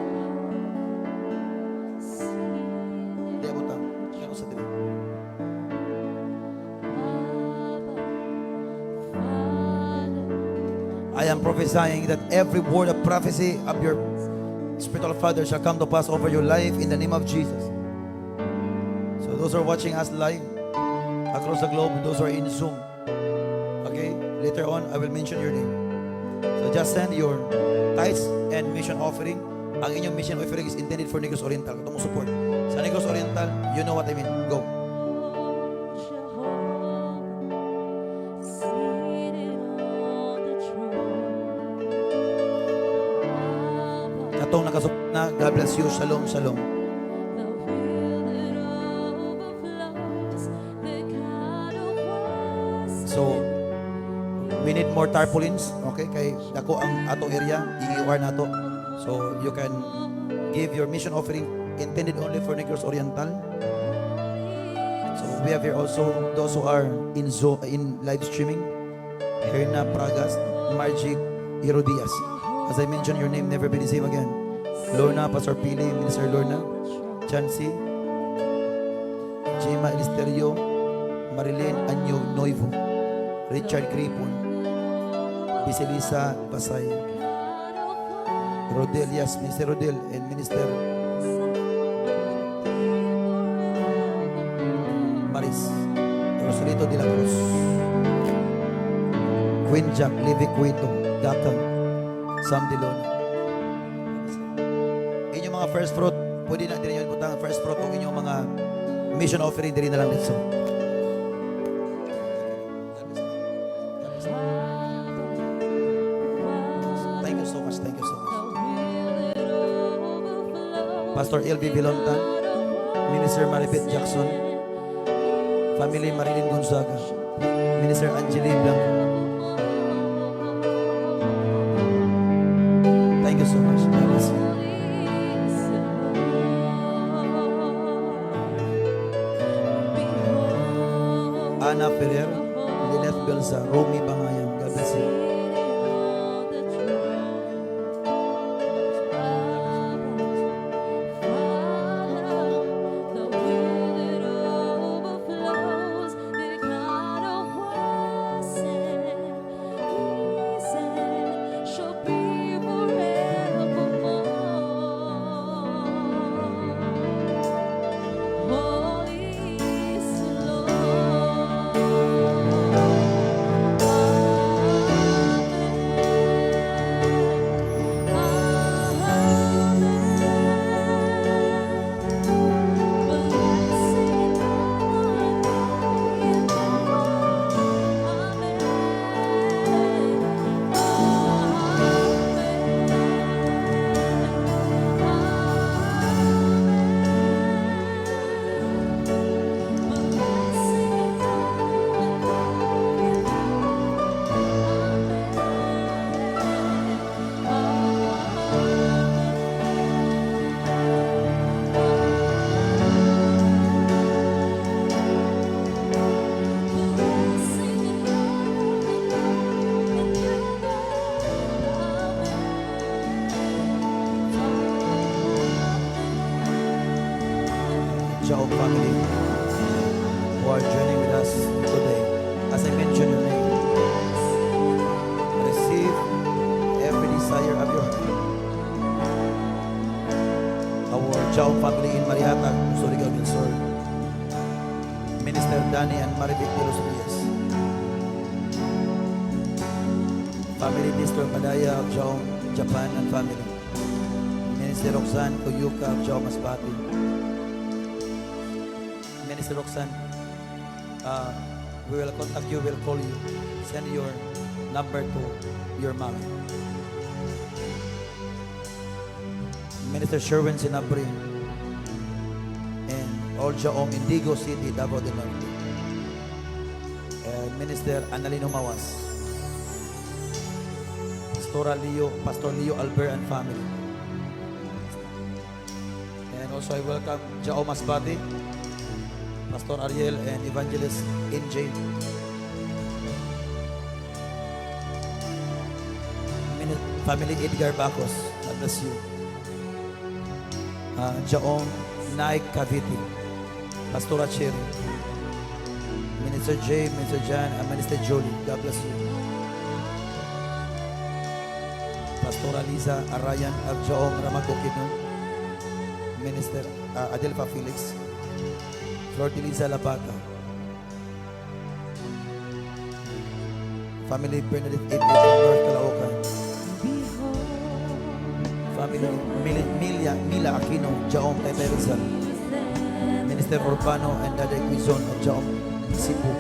Di abutan. Ano sa dili? I am prophesying that every word of prophecy of your spiritual father shall come to pass over your life in the name of Jesus. So those who are watching us live across the globe, those who are in Zoom, okay, later on I will mention your name. So just send your tithes and mission offering. Ang inyong mission offering is intended for Negros Oriental. Ito mo support. Sa Negros Oriental, you know what I mean. Go. Katong nakasupport na, God bless you. Shalom, shalom. So, we need more tarpaulins, okay? Kay dako ang atong area, i-UR nato. So, you can give your mission offering intended only for Negros Oriental. So, we have here also those who are in live streaming. Herna Pragas, Margie Herodias. As I mentioned, your name never be the same again. Lorna, Pastor Pili, Minister Lorna, Chancy, Jema Elisterio, Marilyn Anyo Noivo, Richard Gripon, Biselisa Pasay, Rodel, yes, Minister Rodel, and Minister Maris, Rosalito de la Cruz, Queen Jack, Levi Cueto, Gakang, Sam Dilona. Inyong mga first fruit, pwede na din yun butang first fruit o inyong mga mission offering din na lang dito. Thank you so much, thank you so much. Pastor L.B. Vilonta, Minister Maribeth Jackson, Family Marilyn Gonzaga, Minister Angeli Blanco. Thank you so much. God bless you. Ana Ferrer, Lynette Belza, Romy Bangayang. God bless you. Jao family who are joining with us today. As I mentioned your name, receive every desire of your heart. Our Jao family in Mariata, Surigao del Sur, Minister Danny and Marivic de los Rios, family Mr. Padaya of Jao, Japan and family, Minister Roxanne Koyuka of Jao Masbate. Minister Roxanne, we will contact you, we'll call you, send your number to your mom. Minister Sherwin Sinabri and all Jaom Indigo City, Davao del Norte. And Minister Annalino Mawas, Pastor Leo Albert and family. And also I welcome Jao Masbate, Pastor Ariel and Evangelist NJ. Family Edgar Bacos, God bless you. Jaong Naik Cavite, Pastora Cherry, Minister Jay, Minister Jan, and Minister Jolie, God bless you. Pastora Liza Arayan of Jaong Ramagokino, Minister Adelfa Felix, Lord Eliza Labata, Family Bernadette Edith of North Caloocan, Family Mila Aquino, Jaom Taytay Rizal, Minister Urbano and Daday Quizon of Jaom Cebu,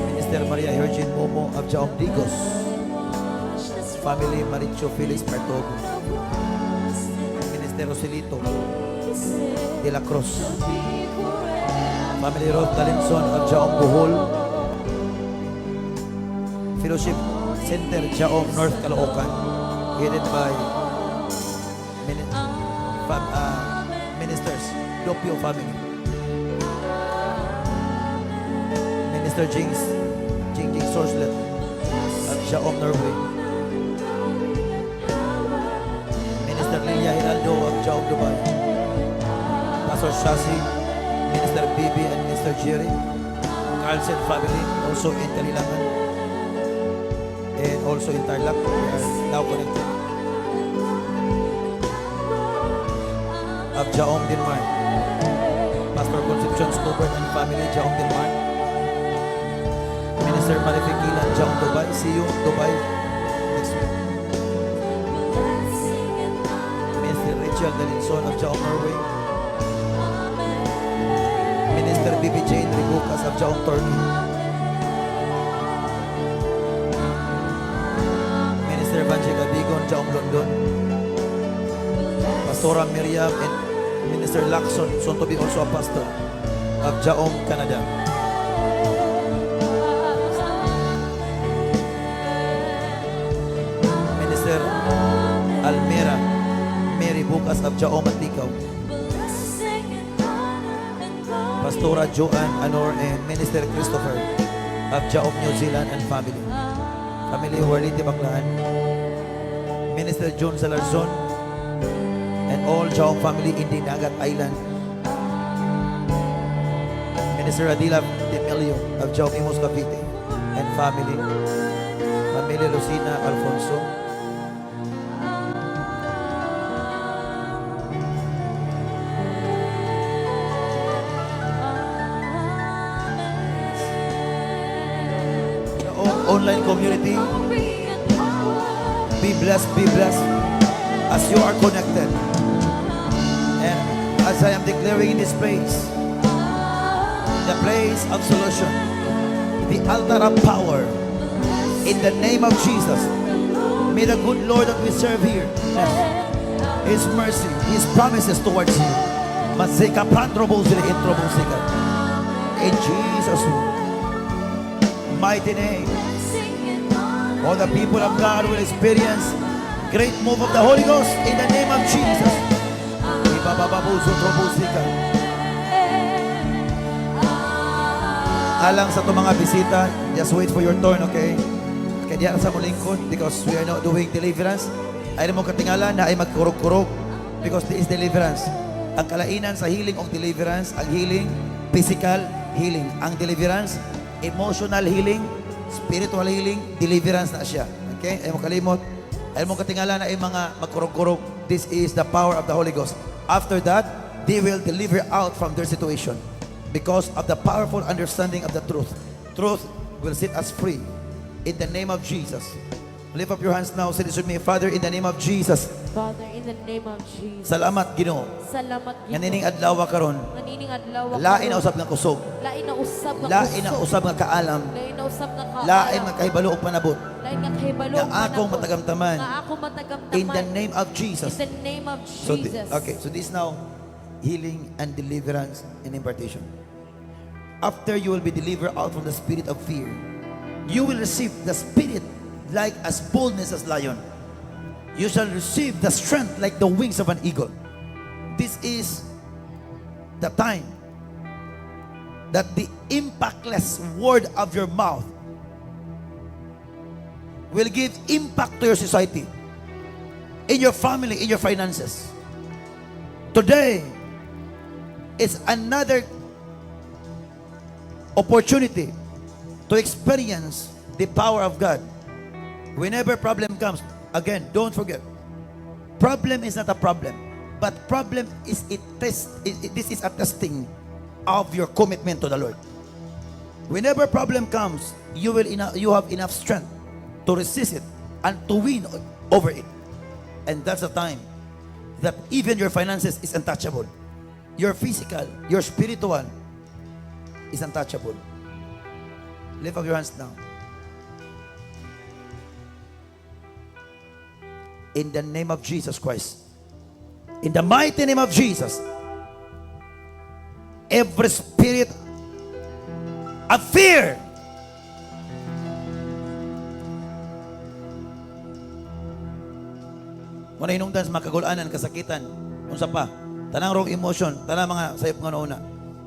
Minister Maria Virgin Momo of Jaom Digos, Family Maricho Felix Partogo, Minister Roselito de la Cruz, Family Rod Dalinson of Jaom Bohol, Fellowship Center Jaom North Caloocan, headed by ministers, Dopio family, Minister Jing Sorslet of Jaom Norway, Minister Lilia Hiraldo of Jaom Dubai, Pastor Shasi, Minister Bibi and Minister Jerry, Carlsen family, also in Kalilangan, and also in Tarlac, we are now connected. Of Jaom Dilmar, Pastor Concepcion Scobert and family, Jaom Dilmar, Minister Marifikilan, Jaom Dubai. See you, Dubai, next week. Minister Rachel Dalinson of Jaom Norway, Minister Bibi Jane Ribucas of Jaom Turkey, Minister Vanjega Bigon, Jaom London, Pastora Miriam and Minister Lacson, soon to be also a pastor of Jaom, Canada. Minister Almira Mary Bukas of Jaom Anticaw, Pastora Joanne Anor and Minister Christopher of Jaom, New Zealand and family. Family Warliti Baclahan, Minister John Salarzon, and all Jaom family in Dinagat Island. Minister Adila Demilio of Jaom Imos Cavite and family. Familia Lucina Alfonso. Jaom online community. Be blessed as you are connected. And as I am declaring in this place, the place of solution, the altar of power, in the name of Jesus, may the good Lord that we serve here, His mercy, His promises towards you, in Jesus' mighty name, all the people of God will experience great move of the Holy Ghost in the name of Jesus. Alang sa itong mga bisita, just wait for your turn, okay? Kaya diyan sa mulingkod, because we are not doing deliverance. Ay mo katingala na ay magkurog-kurog, because this is deliverance. Ang kalainan sa healing o deliverance, ang healing, physical healing. Ang deliverance, emotional healing, spiritual healing, deliverance na siya. Okay? Ayaw mo kalimot. Ayaw mo katingala na yung mga magkurog-kurog. This is the power of the Holy Ghost. After that, they will deliver out from their situation because of the powerful understanding of the truth. Truth will set us free. In the name of Jesus. Lift up your hands now. Say this with me. Father, in the name of Jesus. Father, in the name of Jesus. Salamat, Ginoo. Salamat, Ginoo. Nganing adlaw karon. Nganing adlaw Lain na usab nga kusog. Lain na usab nga Lain na kusog. usab nga kaalam. Lain na usab nga kaalam. Lain nga kahibalo ug panabot. Lain nga kahibalo. Nga akong matagamtaman. Nga akong matagamtaman. In the name of Jesus. In the name of So Jesus. okay, so this now healing and deliverance and impartation. After you will be delivered out from the spirit of fear, you will receive the spirit like as boldness as lion. You shall receive the strength like the wings of an eagle. This is the time that the impactless word of your mouth will give impact to your society, in your family, in your finances. Today is another opportunity to experience the power of God. Whenever problem comes, again, don't forget, problem is not a problem, but problem is a test. This is a testing of your commitment to the Lord. Whenever problem comes, you have enough strength to resist it and to win over it. And that's the time that even your finances is untouchable. Your physical, your spiritual is untouchable. Lift up your hands now. In the name of Jesus Christ. In the mighty name of Jesus. Every spirit of fear, muna hinungdan sa mga kagulanan, kasakitan, unsa pa, tanang wrong emotion, tanang mga sayop nga una,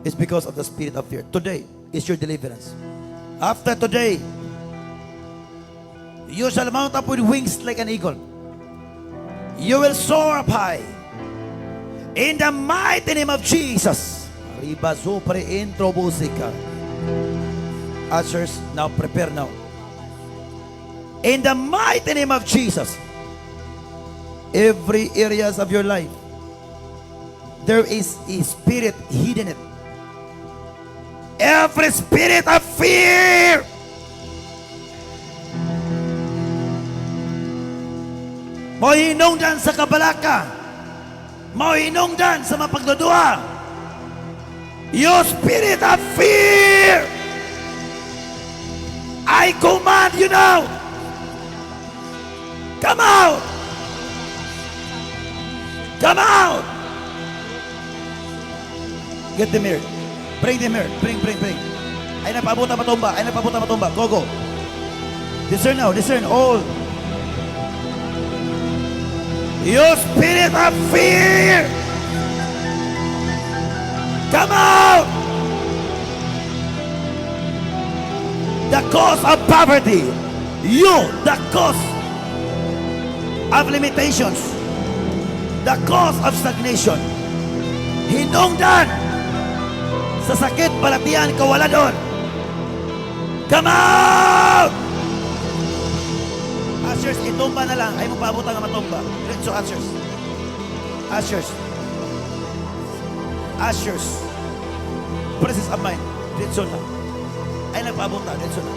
is because of the spirit of fear. Today is your deliverance. After today, you shall mount up with wings like an eagle. You will soar up high. In the mighty name of Jesus. Riba supre intro busika. Ushers, now prepare now. In the mighty name of Jesus. Every areas of your life, there is a spirit hidden in it. Every spirit of fear, mahinungdan sa kabalaka, mahinungdan sa mapagdudua. You spirit of fear, I command you now, come out. Come out! Get them here. Bring them here. Bring. Ay napabuta matumba. Go, go. Discern now. Discern all. You spirit of fear! Come out! The cause of poverty. You, the cause of limitations. The cause of stagnation. Hinungdan sa sakit balatian, kawala doon. Come out! Ushers, itumba na lang. Ay mo paabutan nga matumba. Diretso, ushers. Ushers. Presence of mind. Diretso na. Ay nagpaabutan. Diretso na.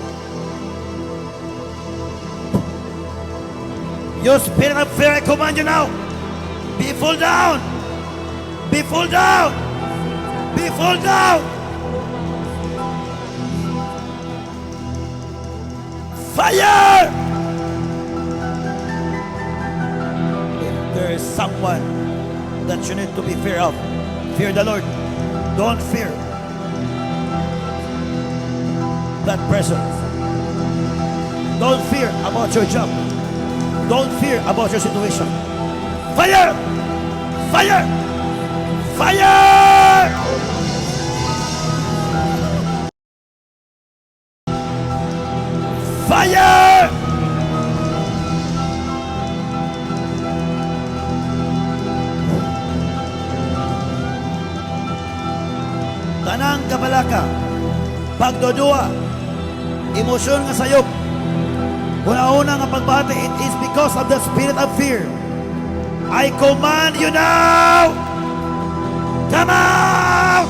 You spirit of fear, I command you now. Be full down. Be full down. Be full down. Fire! If there is someone that you need to be fear of, fear the Lord. Don't fear that person. Don't fear about your job. Don't fear about your situation. Fire! Fire! Fire! Fire! tanang kabalaka, pagdodua, emosyon nga sayop, una-una nga pagbati, it is because of the spirit of fear. I command you now, come out!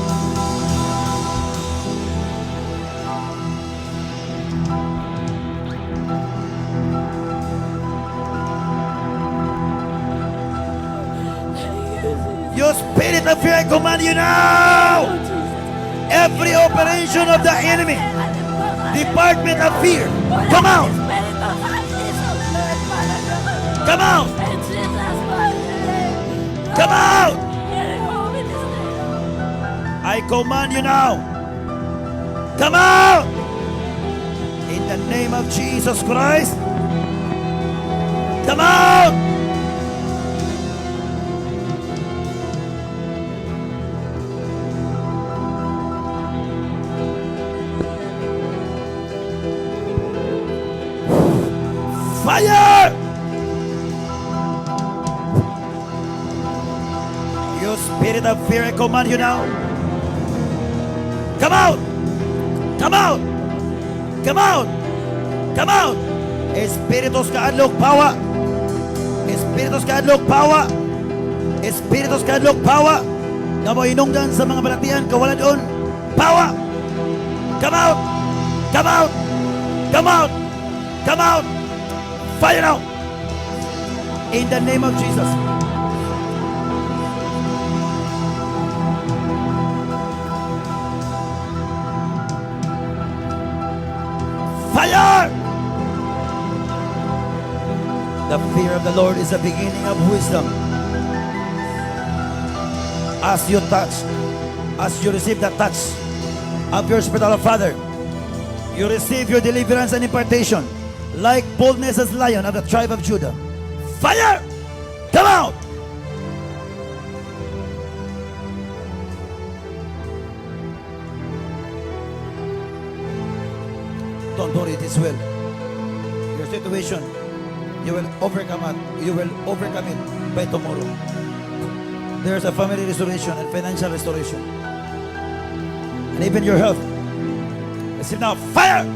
You spirit of fear, I command you now! Every operation of the enemy, department of fear, come out! Come out! Come out! I command you now. Come out! In the name of Jesus Christ. Come out! Fire! You spirit of fear, I command you now. Come out! Come out! Come out! Come out! Espiritus kaadlok pawa! Espiritus kaadlok pawa! Espiritus kaadlok pawa! Na mo inungdan sa mga balatian, kawalan doon. Pawa! Come out! Come out! Come out! Come out! Fire now! In the name of Jesus. Fire! The fear of the Lord is the beginning of wisdom. As you touch, as you receive the touch of your spiritual Father, you receive your deliverance and impartation like boldness as lion of the tribe of Judah. Fire! Come out! Don't worry, it is well. Your situation, you will overcome it. You will overcome it by tomorrow. There's a family restoration and financial restoration. And even your health. Receive now. Fire!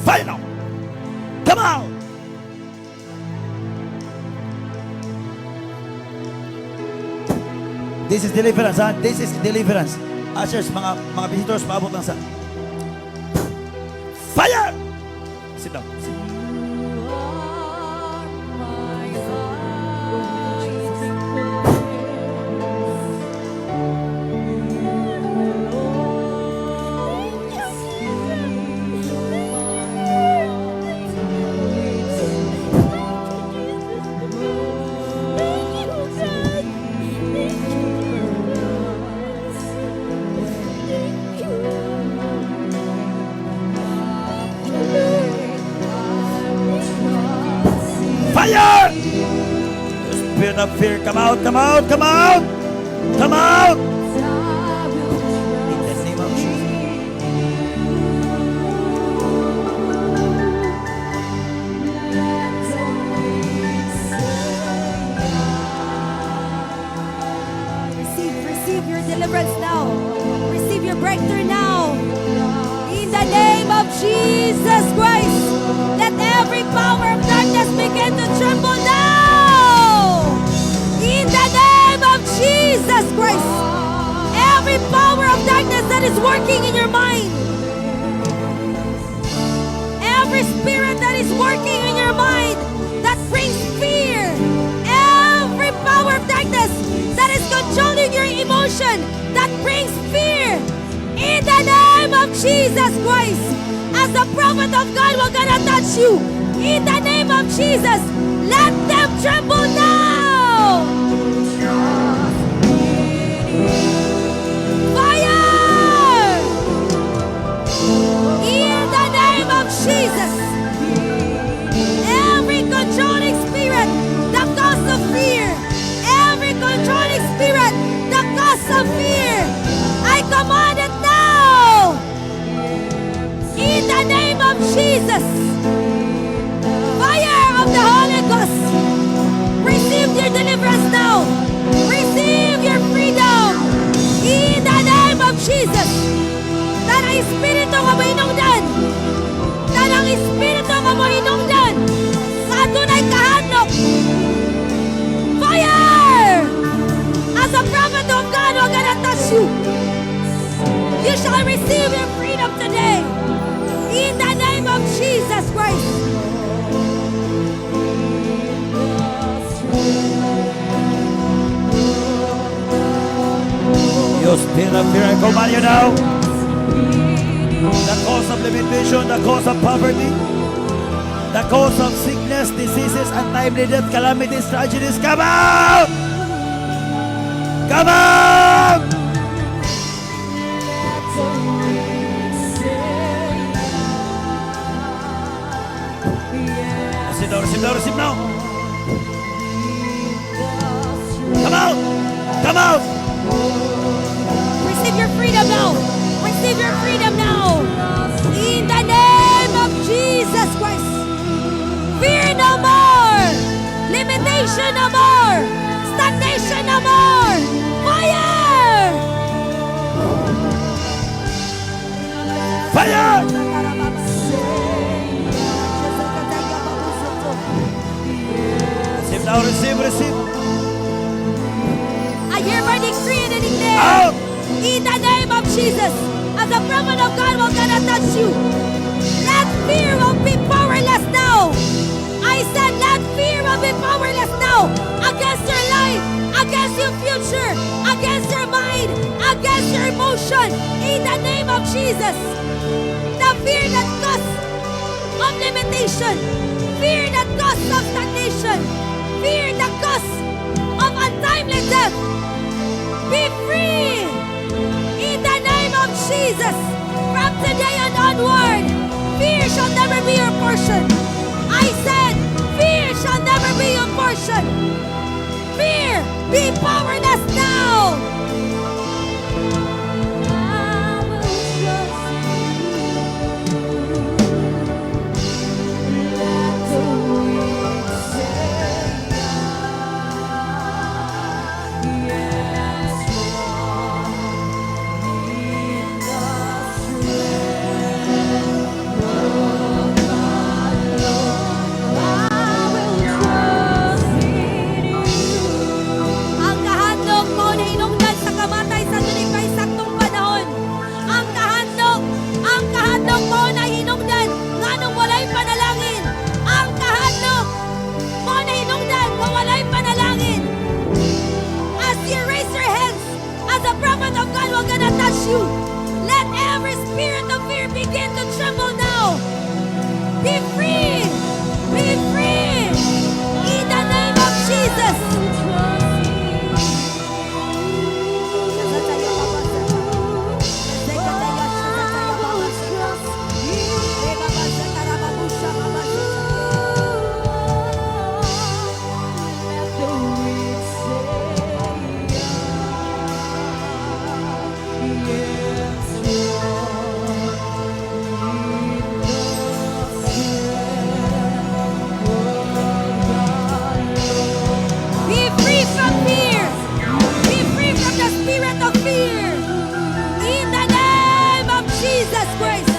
Fire now! Come out! This is deliverance, ha? This is deliverance. Ushers, mga visitors, paabot lang sa... Fire! Sit down. Sit down. Fire! The spirit of fear, come out, come out, come out! Come out! In the name of Jesus. Receive your deliverance now. Receive your breakthrough now. In the name of Jesus Christ, let every power of darkness begin to tremble now. In the name of Jesus Christ, every power of darkness that is working in your mind, every spirit that is working in your mind that brings fear, every power of darkness that is controlling your emotion that brings fear, in the name of Jesus Christ, as the prophet of God, we're gonna touch you. In the name of Jesus, let them tremble now. Fire! In the name of Jesus, every controlling spirit that causes fear, every controlling spirit that causes fear, I command it now. In the name of Jesus, mo hinungdan sa adunay kahanok. Fire! As a prophet of God, we're gonna touch you. You shall receive your freedom today. In the name of Jesus Christ. You spirit of fear, I command you now. The cause of limitation, the cause of poverty, the cause of sickness, diseases, untimely death, calamities, tragedies, come out! Come out! Receive now, receive now, receive now. Come out! Come out! Receive your freedom now. Receive your freedom now. In the name of Jesus Christ. Fear no more. Limitation no more. Stagnation no more. Fire! Fire! Receive now, receive, receive. I hereby decree and declare. Out! In the name of Jesus, as a prophet of God, we're gonna touch you. Let fear will be powerless now. I said, let fear will be powerless now against your life, against your future, against your mind, against your emotion. In the name of Jesus, the fear that causes of limitation, fear that causes of stagnation, fear that causes of untimely death, be free. In the name of Jesus, from today and onward, fear shall never be your portion. I said, fear shall never be your portion. Fear, be powerless now. I will trust you. Let the weak say, yes, ang kahandog mo na hinungdan sa kamatay sa tulikay saktong panahon. Ang kahandog mo na hinungdan nganong walay panalangin. Ang kahandog mo na hinungdan nga walay panalangin. As you raise your hands, as a prophet of God, we're gonna touch you. Let every spirit of fear begin to tremble now. Be free! Be free! In the name of Jesus! Be free from fear. Be free from the spirit of fear. In the name of Jesus Christ.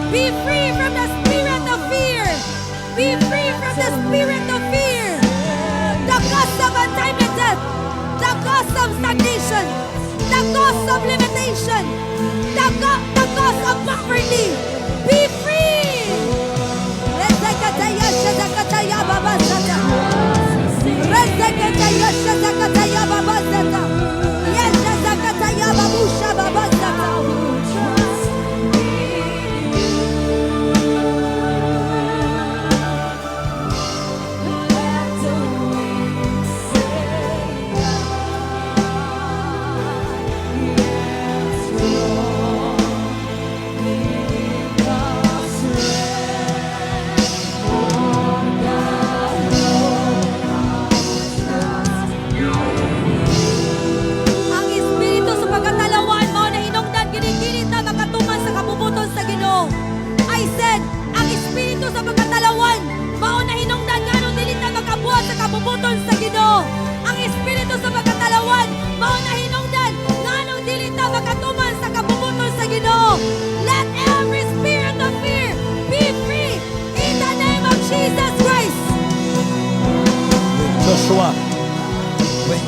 Be free from the spirit of fear. Be free from the spirit of fear. The cause of untimely death. The cause of stagnation. The cause of limitation. The cause of poverty. Be free. Rezekataya shazakataya babazata. Rezekataya shazakataya babazata. Yashazakataya babusha babazata. Ang espiritu sa pagkatalawan mo na hinungdan ginigilit na makatuman sa kabubuton sa Ginoo. I said, ang espiritu sa pagkatalawan mao na hinungdan nganong dili na makabuhat sa kabubuton sa Ginoo. Ang espiritu sa pagkatalawan mao na hinungdan nganong dili na makatuman sa kabubuton sa Ginoo.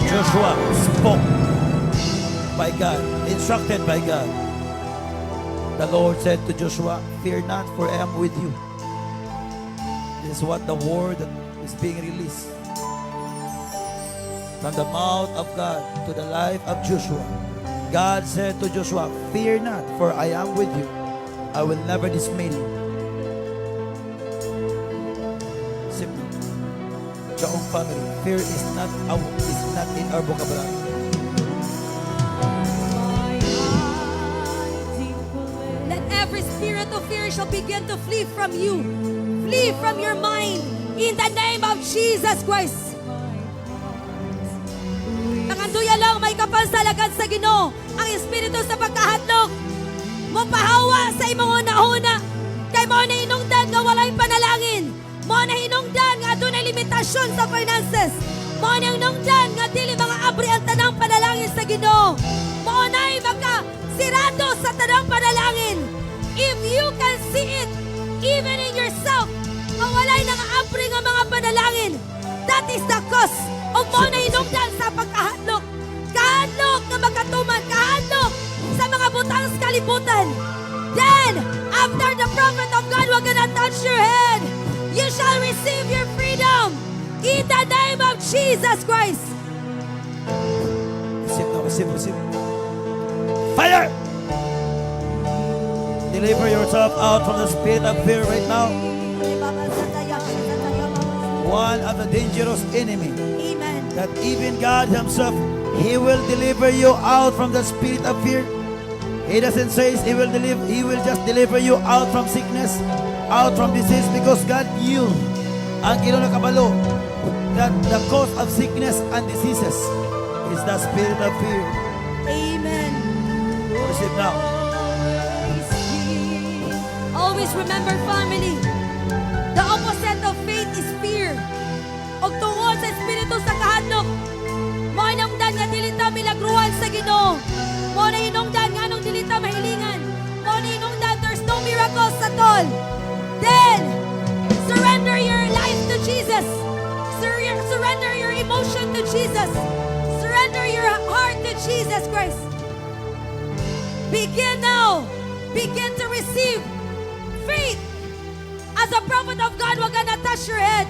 Joshua spoke by God, instructed by God, the Lord said to Joshua, "Fear not, for I am with you." This is what the word that is being released from the mouth of God to the life of Joshua. God said to Joshua, "Fear not, for I am with you. I will never dismay you." Simple. Your own family. Fear is not in our vocabulary. Let every spirit of fear shall begin to flee from you. Flee from your mind in the name of Jesus Christ. Panganduya lang may kapansalagan sa Ginoo ang espiritu sa pagkahadlok. Mopahawa sa imong una-una. Kay mo na hinungdan nga walay panalangin. Mo na hinungdan nga dunay limitasyon sa finances. Mo na hinungdan nga dili mga abri ang tanang panalangin sa Ginoo. Mo na'y makasirado sa tanang panalangin. If you can see it, even in yourself, nga walay nang abri nga mga panalangin, that is the cause of mo na hinungdan sa pagkahadlok. Kahadlok nga magkatuman, kahadlok sa mga butang sa kalibutan. Then, after the prophet of God will gonna touch your head, you shall receive your freedom in the name of Jesus Christ. Receive. Fire! Deliver yourself out from the spirit of fear right now. One of the dangerous enemy Amen. that even God Himself, He will deliver you out from the spirit of fear. He doesn't say He will just deliver you out from sickness, out from disease, because God knew ang ilo nakabalo that the cause of sickness and diseases is the spirit of fear. Amen. Receive now. Always remember, family, the opposite of faith is fear. Og tungod sa espiritu sa kahadlok, mo hinungdan nga dili ta milagruhan sa Ginoo. Mo na hinungdan nga anong dili ta mahilingan. Mo na hinungdan there's no miracles at all. Then, surrender your life to Jesus. Surrender your emotion to Jesus. Surrender your heart to Jesus Christ. Begin now. Begin to receive faith. As a prophet of God, we're gonna touch your head.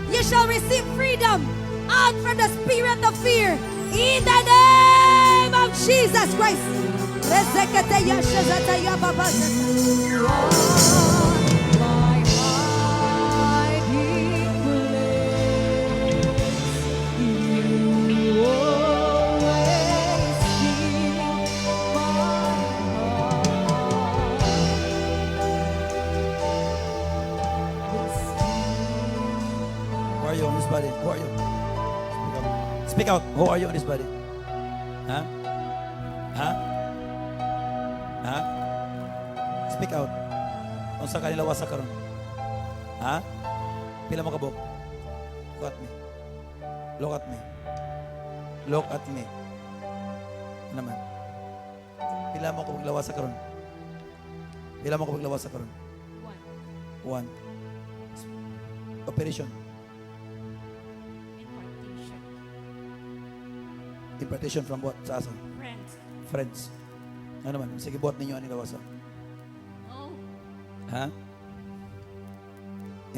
You shall receive freedom out from the spirit of fear. In the name of Jesus Christ. Who are you on this body? Who are you? Speak out. Who are you on this body? Huh? Huh? Huh? Speak out. Kung sa kanila wasa karon. Ha? Pila mo kabok? Look at me. Look at me. Look at me. Ano naman? Pila mo ko maglawas sa karon? Pila mo ko maglawas sa karon? One. Operation. Impartation from what? Sa asa? Friends. Friends. Ano naman? Sige, buhat ninyo ang nilawasa. Oh. Ha?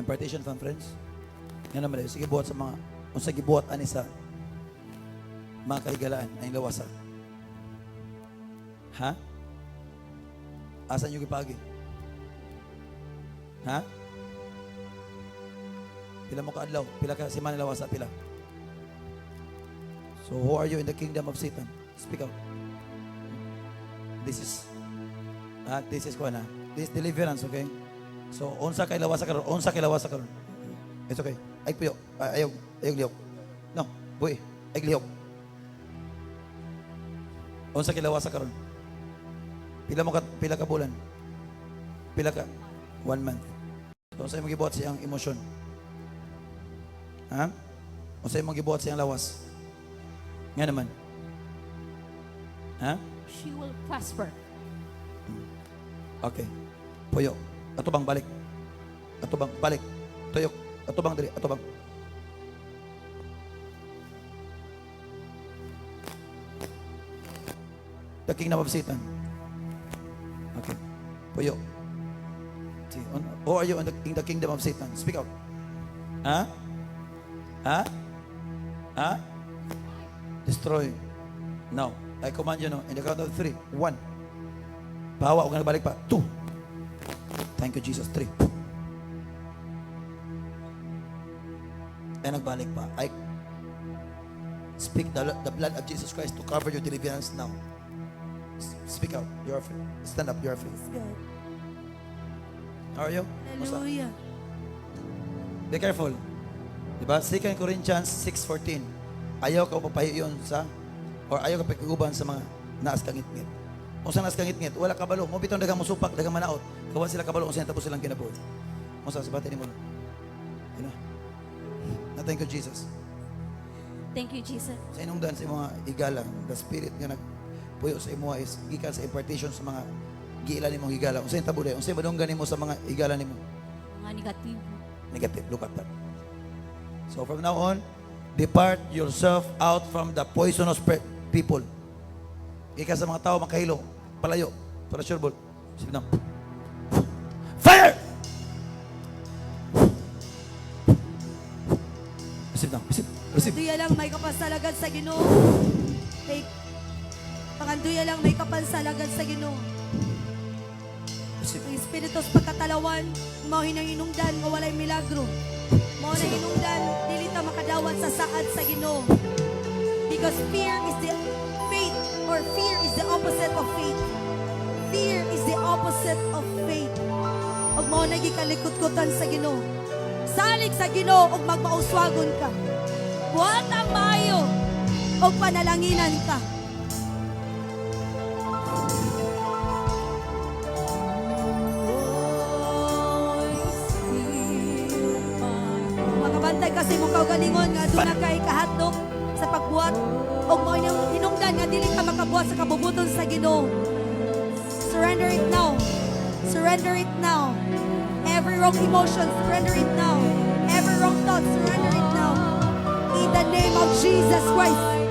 Impartation from friends? Ano naman? Sige, buhat sa mga, kung sige, buhat ani sa mga kahigalaan ang nilawasa. Ha? Asan yung ipagi? Ha? Pila mo ka adlaw? Pila ka si manilawasa? Pila? So who are you in the kingdom of Satan? Speak out. This is kuha na. This is deliverance, okay? So unsa kay lawasa karon? Unsa kay lawasa karon? It's okay. Ay puyo. Ayaw lihok. No, boy. Ay lihok. Unsa kay lawasa karon? Pila ka bulan? Pila ka 1 month. So unsa imong gibuhat siyang emosyon? Ha? Unsa imong gibuhat siyang lawas? Nga naman. Ha? She will prosper. Okay. Puyo. Atubang balik. Atubang balik. Tuyok. Atubang diri. Atubang. The kingdom of Satan. Okay. Puyo. See, who are you in the kingdom of Satan? Speak out. Huh? Huh? Huh? Destroy. Now, I command you now, in the count of 3. 1. Pahawa, huwag na balik pa. 2. Thank you, Jesus. 3. Ay nagbalik pa. I speak the blood of Jesus Christ to cover your deliverance now. Speak out. You are free. Stand up. You are free. God. How are you? Kumusta? Hallelujah. Be careful. Diba? 2 Corinthians 6:14. Ayaw ka papahiyon sa or ayaw ka pagkuguban sa mga naas kangit-ngit. Kung sa naas kangit-ngit, wala kabalo. Mo bitong dagang musupak, dagang manaot. Kawan sila kabalo kung sila tapos silang kinabuhi. Mo sa bati ni mo. Ano? Thank you, Jesus. Thank you, Jesus. Sa inungdan sa mga higala, the spirit nga nagpuyo sa imo is gikan sa impartation sa mga giila nimong higala. Unsay tabulay, unsay madunggan nimo sa mga higala nimo? Mga negative. Negative. Look at that. So from now on, depart yourself out from the poisonous people. Ika sa mga tao makahilo, palayo, para sure ball. Sige na. Fire! Receive na. Receive. Panganduya lang may kapansalagan sa Ginoo. Panganduya lang may kapansalagan sa Ginoo. Receive. Ang espiritu sa pagkatalawan, mao hinang hinungdan nga walay milagro. Mao na hinungdan dili ta makadawat sa saad sa Ginoo. Because fear is the faith or fear is the opposite of faith. Fear is the opposite of faith. Ug mao na gikalikot-kutan sa Ginoo. Salig sa Ginoo ug magmauswagon ka. Buhat ang maayo ug panalanginan ka. Makabantay kasi mo kaugalingon nga doon na kay kahadlok sa pagbuhat ug mao niyang hinungdan nga dili ka makabuhat sa kabubuton sa Ginoo. Surrender it now. Surrender it now. Every wrong emotion, surrender it now. Every wrong thought, surrender it now. In the name of Jesus Christ.